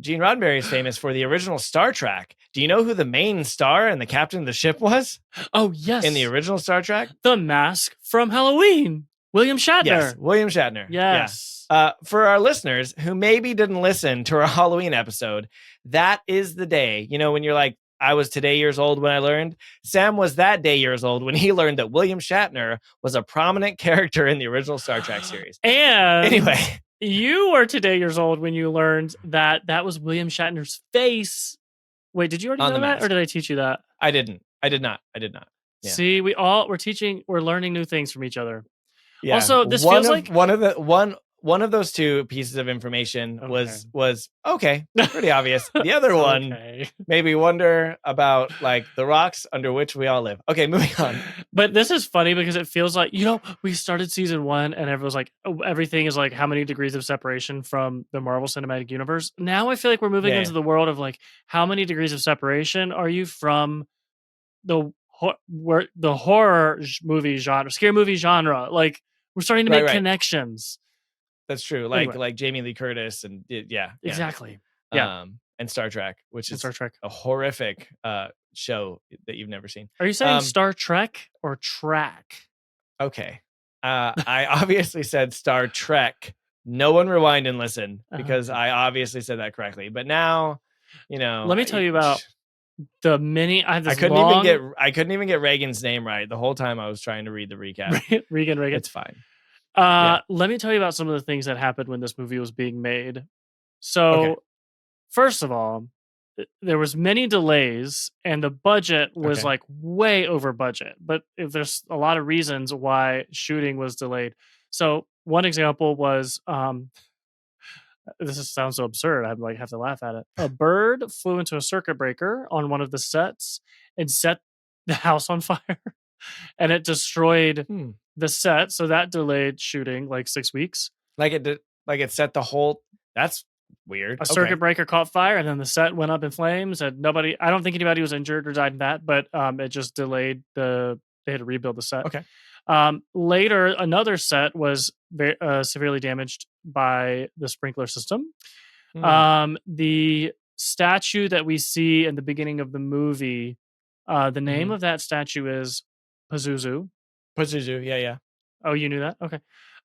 A: Gene Roddenberry is famous for the original Star Trek. Do you know who the main star and the captain of the ship was?
B: Oh, yes.
A: In the original Star Trek?
B: The Mask from Halloween. William Shatner.
A: Yes, William Shatner.
B: Yes.
A: Yeah. For our listeners who maybe didn't listen to our Halloween episode, that is the day, when you're like, I was today years old when I learned. Sam was that day years old when he learned that William Shatner was a prominent character in the original Star Trek series.
B: And
A: anyway,
B: you were today years old when you learned that was William Shatner's face. Wait, did you already know that, or did I teach you that?
A: I didn't. I did not. Yeah.
B: See, we're learning new things from each other.
A: Yeah.
B: Also, this feels like
A: one of those two pieces of information was pretty obvious. The other one made me wonder about like the rocks under which we all live. Okay, moving on.
B: But this is funny because it feels like, we started season 1 and everyone's like, everything is like how many degrees of separation from the Marvel Cinematic Universe. Now I feel like we're moving into the world of like, how many degrees of separation are you from the horror movie genre, scary movie genre? Like, we're starting to make connections.
A: That's true. Like Jamie Lee Curtis and
B: exactly.
A: Yeah. And Star Trek, which is a horrific show that you've never seen.
B: Are you saying Star Trek or track?
A: Okay. I obviously said Star Trek. No one rewind and listen because I obviously said that correctly. But now,
B: let me tell you about the mini. I
A: couldn't even get Regan's name right the whole time I was trying to read the recap.
B: Regan.
A: It's fine.
B: Let me tell you about some of the things that happened when this movie was being made. So, first of all, there was many delays and the budget was like way over budget. But if there's a lot of reasons why shooting was delayed. So, one example was this sounds so absurd. I have to laugh at it. A bird flew into a circuit breaker on one of the sets and set the house on fire, and it destroyed the set. So that delayed shooting like 6 weeks.
A: Like it set the whole. That's weird.
B: A circuit breaker caught fire, and then the set went up in flames. And I don't think anybody was injured or died in that, but it just delayed they had to rebuild the set.
A: Okay.
B: Later, another set was severely damaged by the sprinkler system. The statue that we see in the beginning of the movie, the name of that statue is Pazuzu.
A: Pazuzu, yeah.
B: Oh, you knew that? Okay.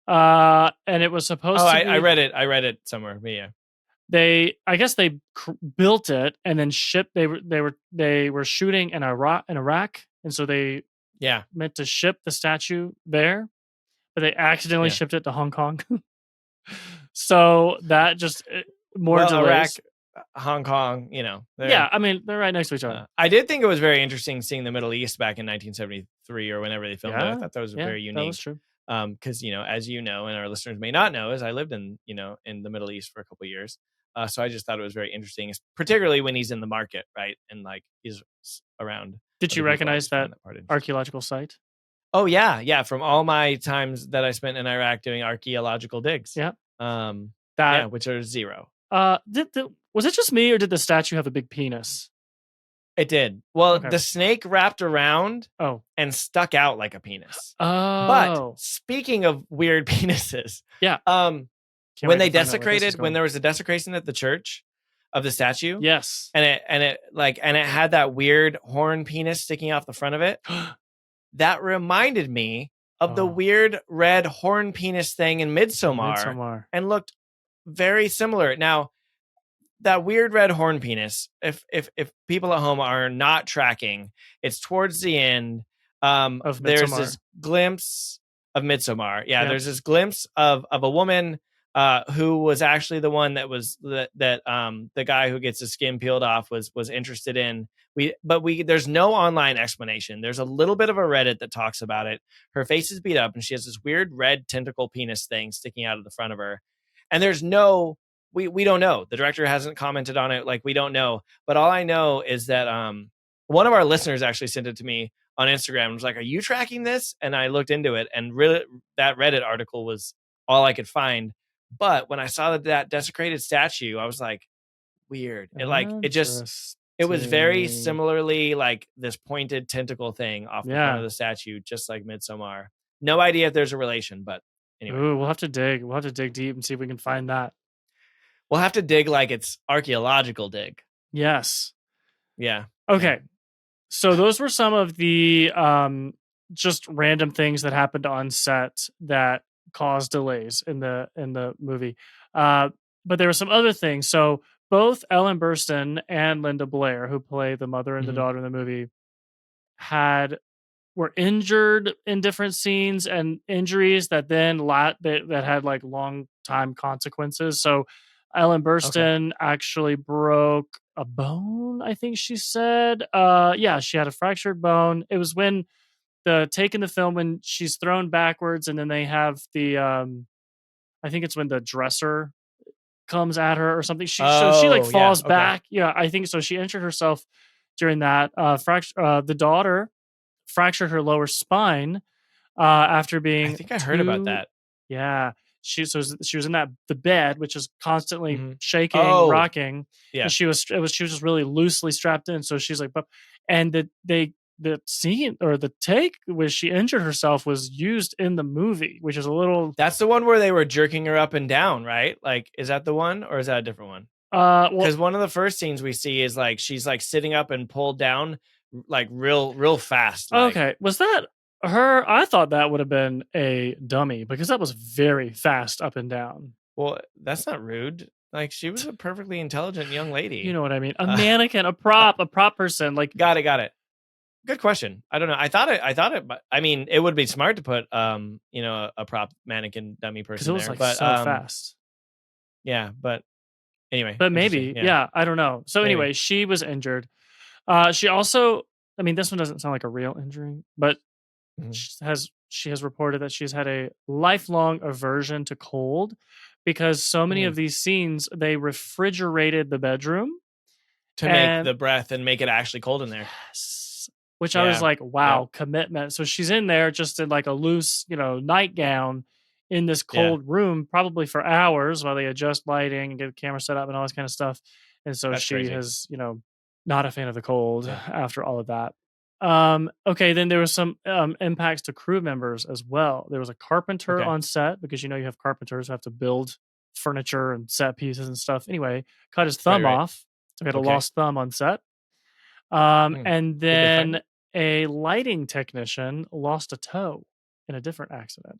B: And it was supposed to be...
A: I read it somewhere. But yeah.
B: I guess they built it and then shipped. They were shooting in Iraq, and so they meant to ship the statue there, but they accidentally shipped it to Hong Kong. So that just delays.
A: Iraq, Hong Kong,
B: I mean, they're right next to each other.
A: I did think it was very interesting seeing the Middle East back in 1973 or whenever they filmed it. I thought that was very unique.
B: That was true.
A: Because as you know, and our listeners may not know, as I lived in in the Middle East for a couple of years, so I just thought it was very interesting, particularly when he's in the market, right, and like he's around.
B: Did you recognize that archaeological site?
A: Oh yeah, from all my times that I spent in Iraq doing archaeological digs.
B: Yeah,
A: which are zero.
B: Was it just me, or did the statue have a big penis?
A: It did. Well, the snake wrapped around and stuck out like a penis.
B: Oh.
A: But speaking of weird penises, when they desecrated, when there was a desecration at the church, of the statue,
B: Yes.
A: and it had that weird horn penis sticking off the front of it. That reminded me of the
B: Oh,
A: weird red horn penis thing in Midsommar,
B: Midsommar.
A: and looked very similar. Now, that weird red horn penis, if people at home are not tracking, it's towards the end.
B: Of
A: There's
B: Midsommar.
A: this glimpse of Midsommar. Yeah,
B: Yep.
A: there's this glimpse of a woman who was actually the one that was that the guy who gets his skin peeled off was interested in. But there's no online explanation. There's a little bit of a Reddit that talks about it. Her face is beat up and she has this weird red tentacle penis thing sticking out of the front of her. And there's no, we don't know. The director hasn't commented on it. Like, we don't know. But all I know is that one of our listeners actually sent it to me on Instagram and was like, "Are you tracking this?" And I looked into it, and really that Reddit article was all I could find. But when I saw that desecrated statue, I was like, weird. It was very
B: Interesting.
A: similarly like this pointed tentacle thing off the front
B: Yeah.
A: of the statue, just like Midsommar. No idea if there's a relation, but anyway.
B: Ooh, we'll have to dig. We'll have to dig deep and see if we can find that.
A: We'll have to dig like it's archaeological dig.
B: Yes.
A: Yeah.
B: Okay. So those were some of the just random things that happened on set that caused delays in the movie. But there were some other things. So both Ellen Burstyn and Linda Blair, who play the mother and the
A: Mhm.
B: daughter in the movie, were injured in different scenes, and injuries that then that had like long time consequences. So Ellen
A: Okay.
B: Burstyn actually broke a bone, I think she said. Yeah, she had a fractured bone. It was when the take in the film when she's thrown backwards, and then they have the I think it's when the dresser comes at her or something. She like
A: Oh, yeah.
B: falls
A: Okay.
B: back. Yeah, I think so. She injured herself during that. The daughter fractured her lower spine after
A: I
B: being
A: think I heard about
B: too.
A: that.
B: Yeah, she was in the bed, which is constantly
A: Mhm.
B: shaking,
A: Oh,
B: rocking, and
A: yeah.
B: she was just really loosely strapped in. So she's like, but and the scene or the take where she injured herself was used in the movie, which is a little
A: That's the one where they were jerking her up and down, right? Like, is that the one or is that a different one?
B: well,
A: Because one of the first scenes we see is like she's like sitting up and pulled down like real fast. Like,
B: okay, was that her? I thought that would have been a dummy because that was very fast up and down.
A: well, that's not rude. Like, she was a perfectly intelligent young
B: You
A: lady.
B: know what I mean? A
A: Uh,
B: mannequin,
A: uh,
B: a prop person. Like,
A: got it. Good question. I don't know. I thought it, but I mean, it would be smart to put, a prop mannequin dummy
B: because it
A: person
B: was
A: there.
B: like
A: But
B: so fast.
A: yeah. But anyway,
B: But
A: interesting.
B: maybe,
A: Yeah,
B: yeah, I don't know. So
A: maybe.
B: anyway, she was injured. She also, I mean, this one doesn't sound like a real injury, but
A: Mhm.
B: she has reported that she's had a lifelong aversion to cold because so many
A: Mm.
B: of these scenes they refrigerated the bedroom.
A: To make
B: And
A: the breath and make it actually cold in there.
B: yes, which I was
A: Yeah.
B: like,
A: Yep.
B: wow, commitment. So she's in there just in like a loose, nightgown in this
A: Yeah.
B: cold room, probably for hours while they adjust lighting and get the camera set up and all this kind of stuff. And so
A: That's
B: she
A: crazy.
B: has, not a fan of the cold
A: Yeah.
B: after all of that. Okay, then there was some impacts to crew members as well. There was a carpenter
A: Okay.
B: on set because you have carpenters who have to build furniture and set pieces and stuff. Anyway, cut his
A: Right.
B: thumb
A: Right.
B: off. So we had a
A: Okay.
B: lost thumb on set.
A: Mm.
B: And
A: Did they find
B: then
A: it?
B: a lighting technician lost a toe in a different accident.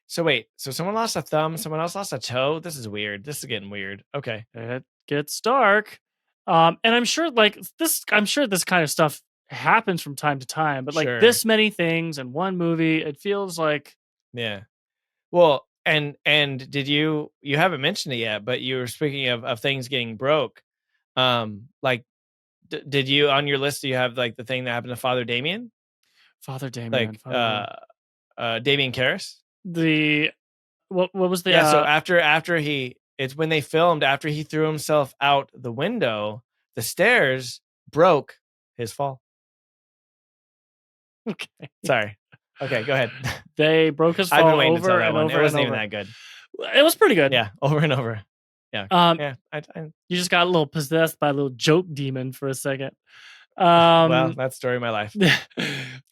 A: So wait. So someone lost a thumb. Someone else lost a toe. This is weird. This is getting weird. Okay.
B: It gets dark. And I'm sure I'm sure this kind of stuff happens from time to time, but like
A: Sure.
B: this many things in one movie, it feels like
A: Yeah. Well, and did you haven't mentioned it yet, but you were speaking of things getting broke. Like, did you on your list? Do you have like the thing that happened to Father Damien?
B: Father Damien,
A: Like,
B: Father Damien.
A: Damien Karras?
B: The what was the
A: Yeah, so after it's when they filmed after he threw himself out the window, the stairs broke his fall.
B: okay.
A: Sorry. Okay, go ahead.
B: They broke his
A: I've been
B: fall
A: waiting to tell
B: over
A: that
B: and
A: one. It
B: over and
A: wasn't even
B: over.
A: that good.
B: It was pretty good.
A: Yeah, over and over. Yeah.
B: Um,
A: Yeah. I
B: you just got a little possessed by a little joke demon for a second.
A: well,
B: Um,
A: that's story of my life.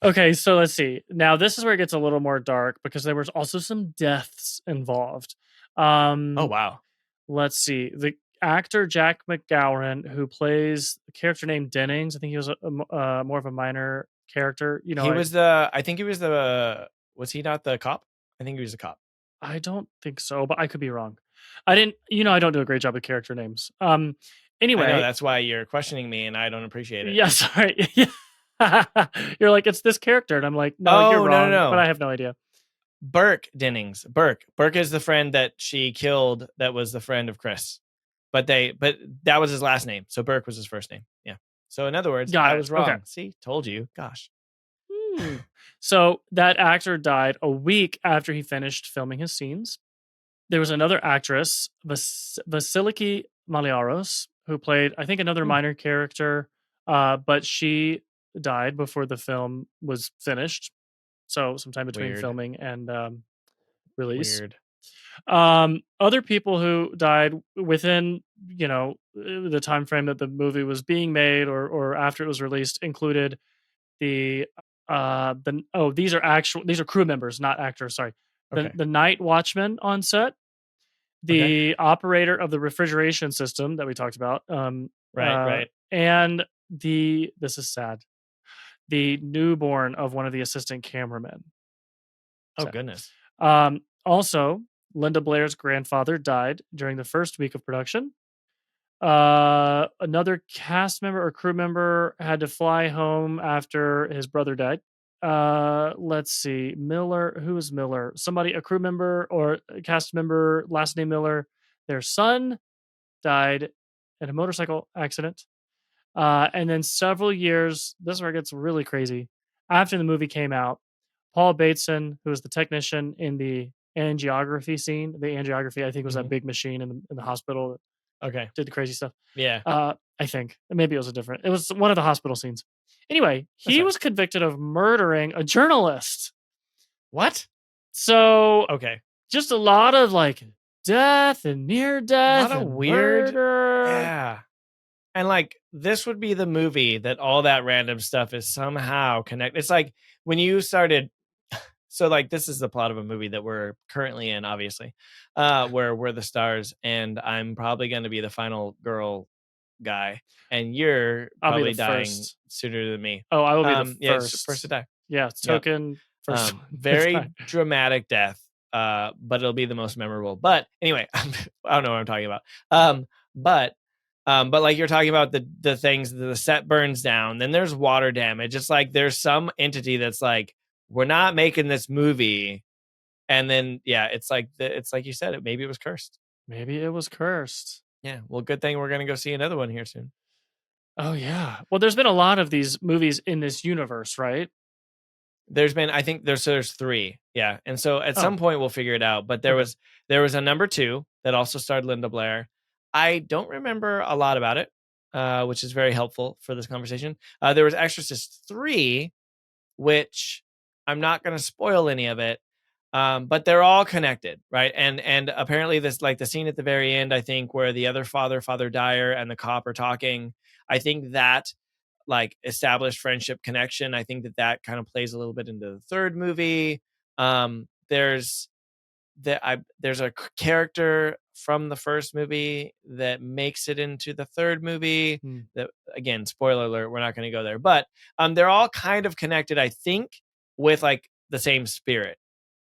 B: okay, so let's see. Now this is where it gets a little more dark because there was also some deaths involved.
A: Oh
B: Um,
A: wow.
B: let's see. The actor Jack McGowan, who plays the character named Dennings. I think he was more of a minor character.
A: He was I think he was was he not the cop? I think he was a cop.
B: I don't think so, but I could be wrong. I didn't, I don't do a great job with character names.
A: I know
B: Anyway,
A: that's why you're questioning me and I don't appreciate it.
B: yeah, sorry. You're like, it's this character. And I'm like, no, you're
A: Oh, no, no,
B: wrong, but
A: no.
B: I have no idea.
A: Burke Dennings. Burke. Burke is the friend that she killed that was the friend of Chris. But that was his last name. So Burke was his first name. Yeah. So in other words,
B: Got
A: I
B: it.
A: was wrong.
B: Okay.
A: See, told you. Gosh.
B: So that actor died a week after he finished filming his scenes. There was another actress, Vasiliki Maliaros, who played, I think, another minor character, but she died before the film was finished. So sometime between
A: Weird.
B: filming and release.
A: Weird.
B: Other people who died within, the time frame that the movie was being made or after it was released included these are crew members, not actors. Sorry,
A: Okay.
B: the night watchman on set, the operator of the refrigeration system that we talked about,
A: Right.
B: and this is sad, the newborn of one of the assistant cameramen.
A: Oh,
B: Sad.
A: goodness.
B: Also, Linda Blair's grandfather died during the first week of production. Another cast member or crew member had to fly home after his brother died. Let's see. Miller, who is Miller? Somebody, a crew member or a cast member, last name Miller. Their son died in a motorcycle accident. And then several years, this is where it gets really crazy. After the movie came out, Paul Bateson, who was the technician in the angiography scene, the angiography, I think, was that big machine in the hospital that did the crazy stuff.
A: Yeah.
B: I think maybe it was one of the hospital scenes. Anyway, he was convicted of murdering a journalist.
A: What?
B: So
A: okay,
B: just a lot of like death and near death,
A: a lot of
B: and
A: weird,
B: murder.
A: yeah. And like this would be the movie that all that random stuff is somehow connected. It's like when you started. So like this is the plot of a movie that we're currently in, obviously, where we're the stars, and I'm probably going to be the final girl guy, and you're probably dying sooner than me.
B: Oh, I will be the
A: first. First to die.
B: Yeah, token first.
A: Very dramatic death, but it'll be the most memorable. But anyway, I don't know what I'm talking about. But like you're talking about the things, the set burns down, then there's water damage. It's like there's some entity that's like, we're not making this movie, and then it's like you said, maybe it was cursed.
B: Maybe it was cursed.
A: Yeah. Well, good thing we're gonna go see another one here soon.
B: Oh yeah. Well, there's been a lot of these movies in this universe, right?
A: There's been, I think there's 3. Yeah. And so at some point we'll figure it out. But there was a number 2 that also starred Linda Blair. I don't remember a lot about it, which is very helpful for this conversation. There was Exorcist 3, which I'm not going to spoil any of it, but they're all connected, right? And apparently this, like the scene at the very end, I think, where the other Father Dyer, and the cop are talking, I think that like established friendship connection. I think that kind of plays a little bit into the third movie. There's a character from the first movie that makes it into the third movie. That, again, spoiler alert, we're not going to go there, but they're all kind of connected, I think, with like the same spirit.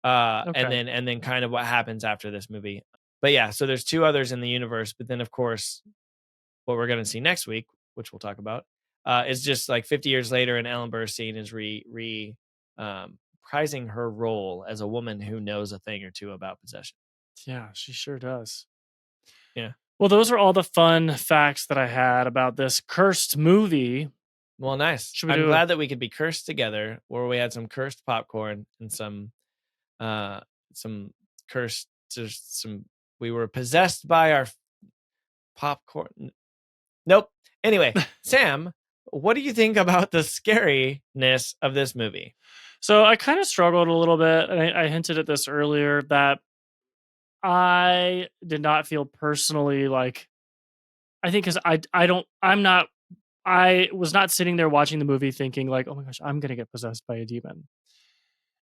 A: And then kind of what happens after this movie. But yeah, so there's 2 others in the universe, but then of course what we're going to see next week, which we'll talk about, is just like 50 years later, and Ellen Burstyn is reprising her role as a woman who knows a thing or two about possession.
B: Yeah, she sure does.
A: Yeah.
B: Well, those are all the fun facts that I had about this cursed movie.
A: Well, nice. I'm glad that we could be cursed together, where we had some cursed popcorn and some cursed, we were possessed by our popcorn. Nope. Anyway, Sam, what do you think about the scariness of this movie?
B: So I kind of struggled a little bit, and I hinted at this earlier, that I did not feel personally like, I think because I was not sitting there watching the movie thinking like, oh my gosh, I'm gonna get possessed by a demon.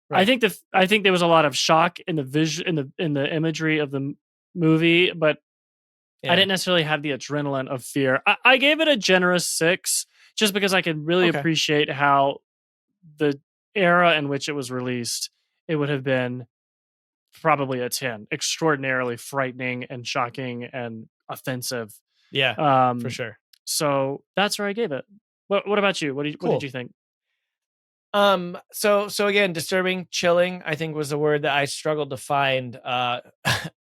B: Right. I think there was a lot of shock in the vision, in the imagery of the movie, but I didn't necessarily have the adrenaline of fear. I gave it a generous 6 just because I could really
A: Okay.
B: appreciate how the era in which it was released, it would have been probably a 10. Extraordinarily frightening and shocking and offensive.
A: Yeah, for
B: Um,
A: sure.
B: so that's where I gave it. What about you? What did
A: Cool.
B: you think?
A: So again, disturbing, chilling, I think was a word that I struggled to find.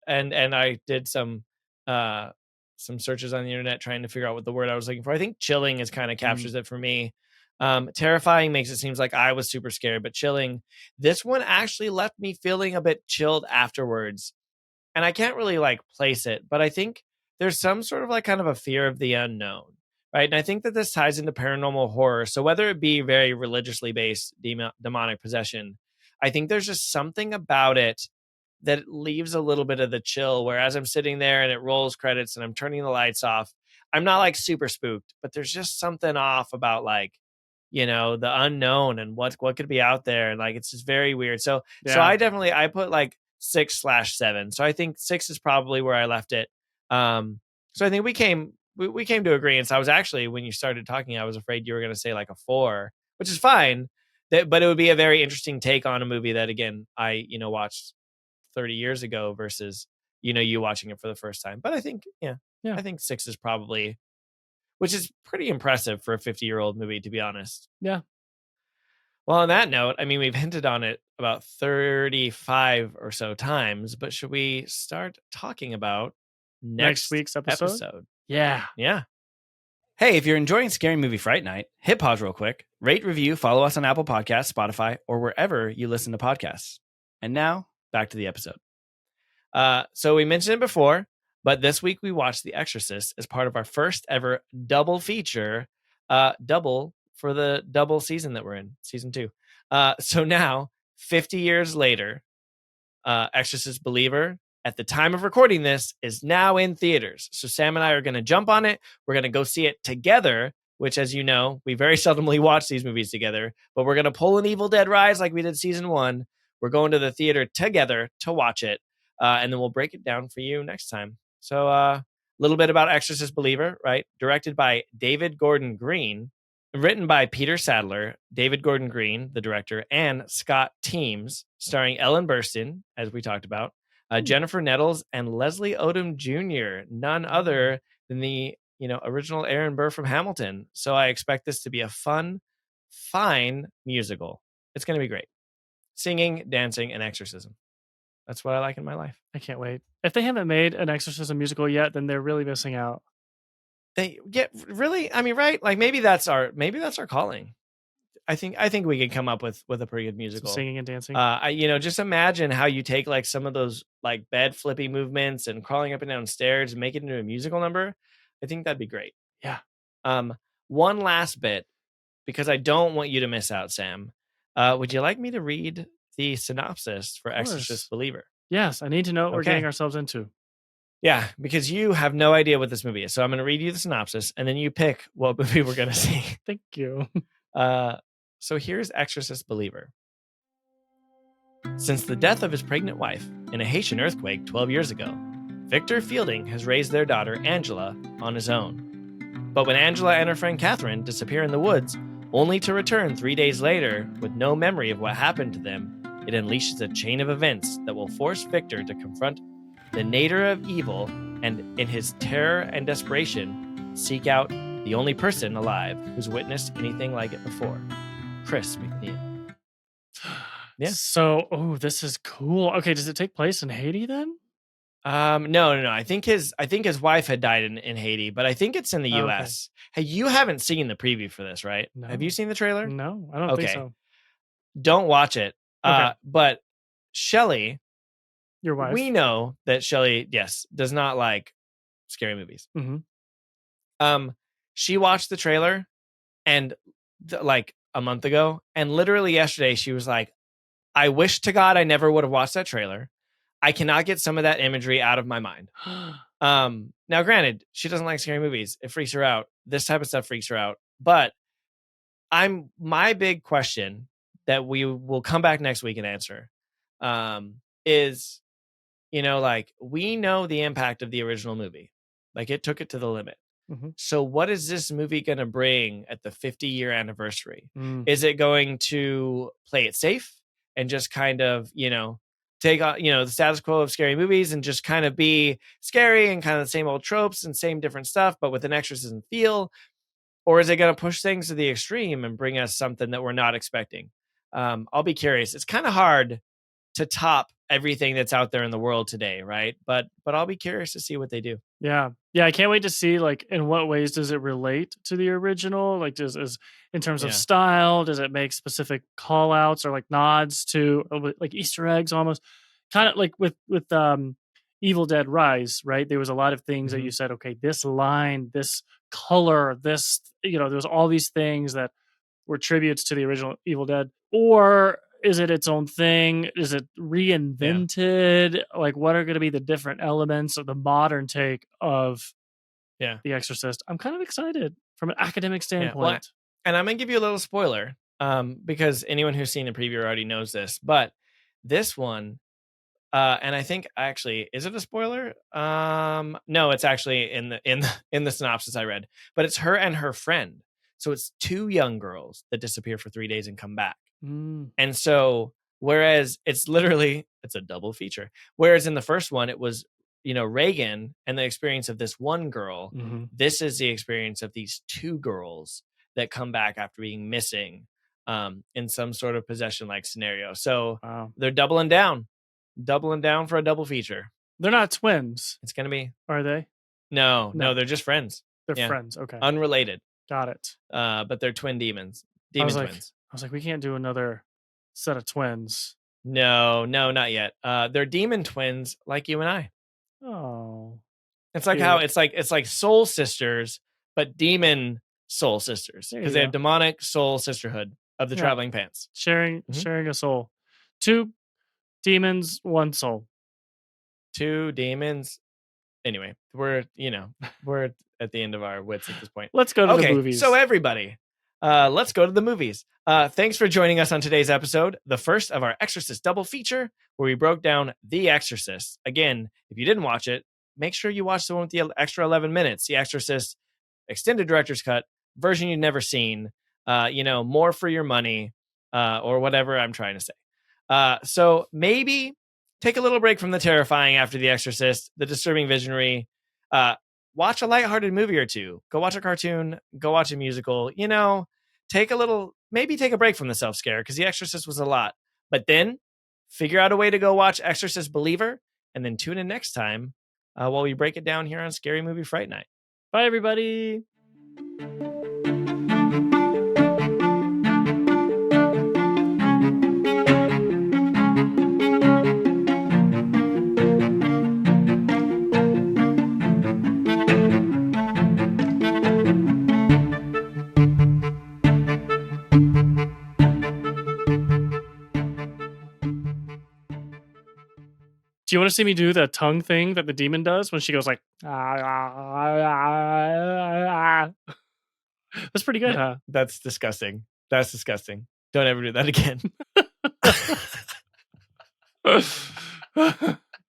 A: And I did some searches on the internet trying to figure out what the word I was looking for. I think chilling is kind of
B: Mm,
A: captures it for me. Terrifying makes it seems like I was super scared, but chilling. This one actually left me feeling a bit chilled afterwards. And I can't really like place it, but I think there's some sort of like kind of a fear of the unknown, right? And I think that this ties into paranormal horror. So whether it be very religiously based demonic possession, I think there's just something about it that leaves a little bit of the chill. Whereas I'm sitting there and it rolls credits and I'm turning the lights off, I'm not like super spooked, but there's just something off about like the unknown and what could be out there, and like it's just very weird. So
B: yeah.
A: I put like 6/7. So I think 6 is probably where I left it. So I think we came to agreement. So I was actually, when you started talking, I was afraid you were going to say like a 4, which is fine. But it would be a very interesting take on a movie that again I watched 30 years ago versus you watching it for the first time. But I think
B: Yeah.
A: I think 6 is probably, which is pretty impressive for a 50-year-old movie, to be honest.
B: Yeah.
A: Well, on that note, I mean, we've hinted on it about 35 or so times, but should we start talking about
B: Next
A: next
B: week's episode?
A: episode?
B: Yeah.
A: Yeah. Hey, if you're enjoying Scary Movie Fright Night, hit pause real quick, rate, review, follow us on Apple Podcasts, Spotify, or wherever you listen to podcasts. And now, back to the episode. So we mentioned it before, but this week we watched The Exorcist as part of our first ever double feature, double for the double season that we're in, season 2. So now, 50 years later, Exorcist Believer, at the time of recording this, is now in theaters. So Sam and I are going to jump on it. We're going to go see it together, which, as you know, we very seldomly watch these movies together, but we're going to pull an Evil Dead Rise like we did season 1. We're going to the theater together to watch it, and then we'll break it down for you next time. So a little bit about Exorcist Believer, right? Directed by David Gordon Green, written by Peter Sadler, David Gordon Green, the director, and Scott Teems, starring Ellen Burstyn, as we talked about, Jennifer Nettles, and Leslie Odom Jr., none other than the original Aaron Burr from Hamilton. So I expect this to be a fun, fine musical. It's going to be great. Singing, dancing, and exorcism. That's what I like in my life.
B: I can't wait. If they haven't made an Exorcism musical yet, then they're really missing out.
A: They get really, I mean, right? Like maybe that's our calling. I think we could come up with a pretty good
B: Some
A: musical.
B: singing and dancing.
A: Just imagine how you take like some of those like bed flippy movements and crawling up and down stairs and make it into a musical number. I think that'd be great.
B: Yeah.
A: One last bit, because I don't want you to miss out, Sam. Would you like me to read the synopsis for Exorcist Believer?
B: Yes, I need to know what we're getting ourselves into.
A: Yeah, because you have no idea what this movie is. So I'm going to read you the synopsis, and then you pick what movie we're going to see.
B: Thank you.
A: So here's Exorcist Believer. Since the death of his pregnant wife in a Haitian earthquake 12 years ago, Victor Fielding has raised their daughter, Angela, on his own. But when Angela and her friend Catherine disappear in the woods, only to return 3 days later with no memory of what happened to them, it unleashes a chain of events that will force Victor to confront the nadir of evil and, in his terror and desperation, seek out the only person alive who's witnessed anything like it before, Chris McNeil. Yeah.
B: So, this is cool. Okay, does it take place in Haiti then?
A: No. I think his wife had died in Haiti, but I think it's in the U.S. Hey, you haven't seen the preview for this, right?
B: No.
A: Have you seen the trailer?
B: No, I don't think so.
A: Don't watch it. But Shelly,
B: your wife,
A: we know that Shelly, yes, does not like scary movies.
B: Mm-hmm.
A: She watched the trailer and like a month ago, and literally yesterday she was like, I wish to God I never would have watched that trailer. I cannot get some of that imagery out of my mind. Now, granted, she doesn't like scary movies. It freaks her out. This type of stuff freaks her out. But my big question that we will come back next week and answer is, like, we know the impact of the original movie. Like it took it to the limit.
B: Mm-hmm.
A: So what is this movie going to bring at the 50-year anniversary?
B: Mm.
A: Is it going to play it safe and just kind of, take on, the status quo of scary movies and just kind of be scary and kind of the same old tropes and same different stuff, but with an exorcism feel? Or is it going to push things to the extreme and bring us something that we're not expecting? I'll be curious. It's kind of hard to top everything that's out there in the world today, right? But I'll be curious to see what they do.
B: Yeah. Yeah, I can't wait to see, like, in what ways does it relate to the original? Like, is in terms of
A: Yeah.
B: style, does it make specific call outs or like nods to like Easter eggs almost? Kind of like with Evil Dead Rise, right? There was a lot of things that you said, okay, this line, this color, this, there was all these things that were tributes to the original Evil Dead. Or is it its own thing? Is it reinvented? Like, what are going to be the different elements of the modern take of The Exorcist? I'm kind of excited from an academic standpoint.
A: Well, and I'm going to give you a little spoiler because anyone who's seen the preview already knows this. But this one, and I think actually, is it a spoiler? No, it's actually in the synopsis I read. But it's her and her friend. So it's two young girls that disappear for 3 days and come back. And so, whereas it's a double feature. Whereas in the first one, it was, Regan and the experience of this one girl. This is the experience of these two girls that come back after being missing in some sort of possession-like scenario. So they're doubling down for a double feature.
B: They're not twins.
A: It's going to be.
B: Are they?
A: No, they're just friends.
B: They're friends. Okay.
A: Unrelated.
B: Got it.
A: But they're twin demons. Twins.
B: I was like, we can't do another set of twins.
A: No, not yet. They're demon twins like you and I.
B: Oh.
A: It's like how it's like soul sisters, but demon soul sisters. Because they have demonic soul sisterhood of the traveling pants.
B: Sharing a soul. 2 demons, 1 soul.
A: 2 demons. Anyway, we're at the end of our wits at this point.
B: Let's go to the movies.
A: So everybody, let's go to the movies. Thanks for joining us on today's episode, the first of our Exorcist double feature, where we broke down The Exorcist. Again, if you didn't watch it, make sure you watch the one with the extra 11 minutes, The Exorcist extended director's cut, version you've never seen, more for your money, or whatever I'm trying to say. So maybe take a little break from the terrifying after The Exorcist, the disturbing visionary. Watch a lighthearted movie or two. Go watch a cartoon. Go watch a musical. Maybe take a break from the self-scare because The Exorcist was a lot. But then figure out a way to go watch Exorcist Believer and then tune in next time while we break it down here on Scary Movie Fright Night.
B: Bye, everybody. Do you want to see me do the tongue thing that the demon does when she goes like, That's pretty good, huh?
A: That's disgusting. Don't ever do that again.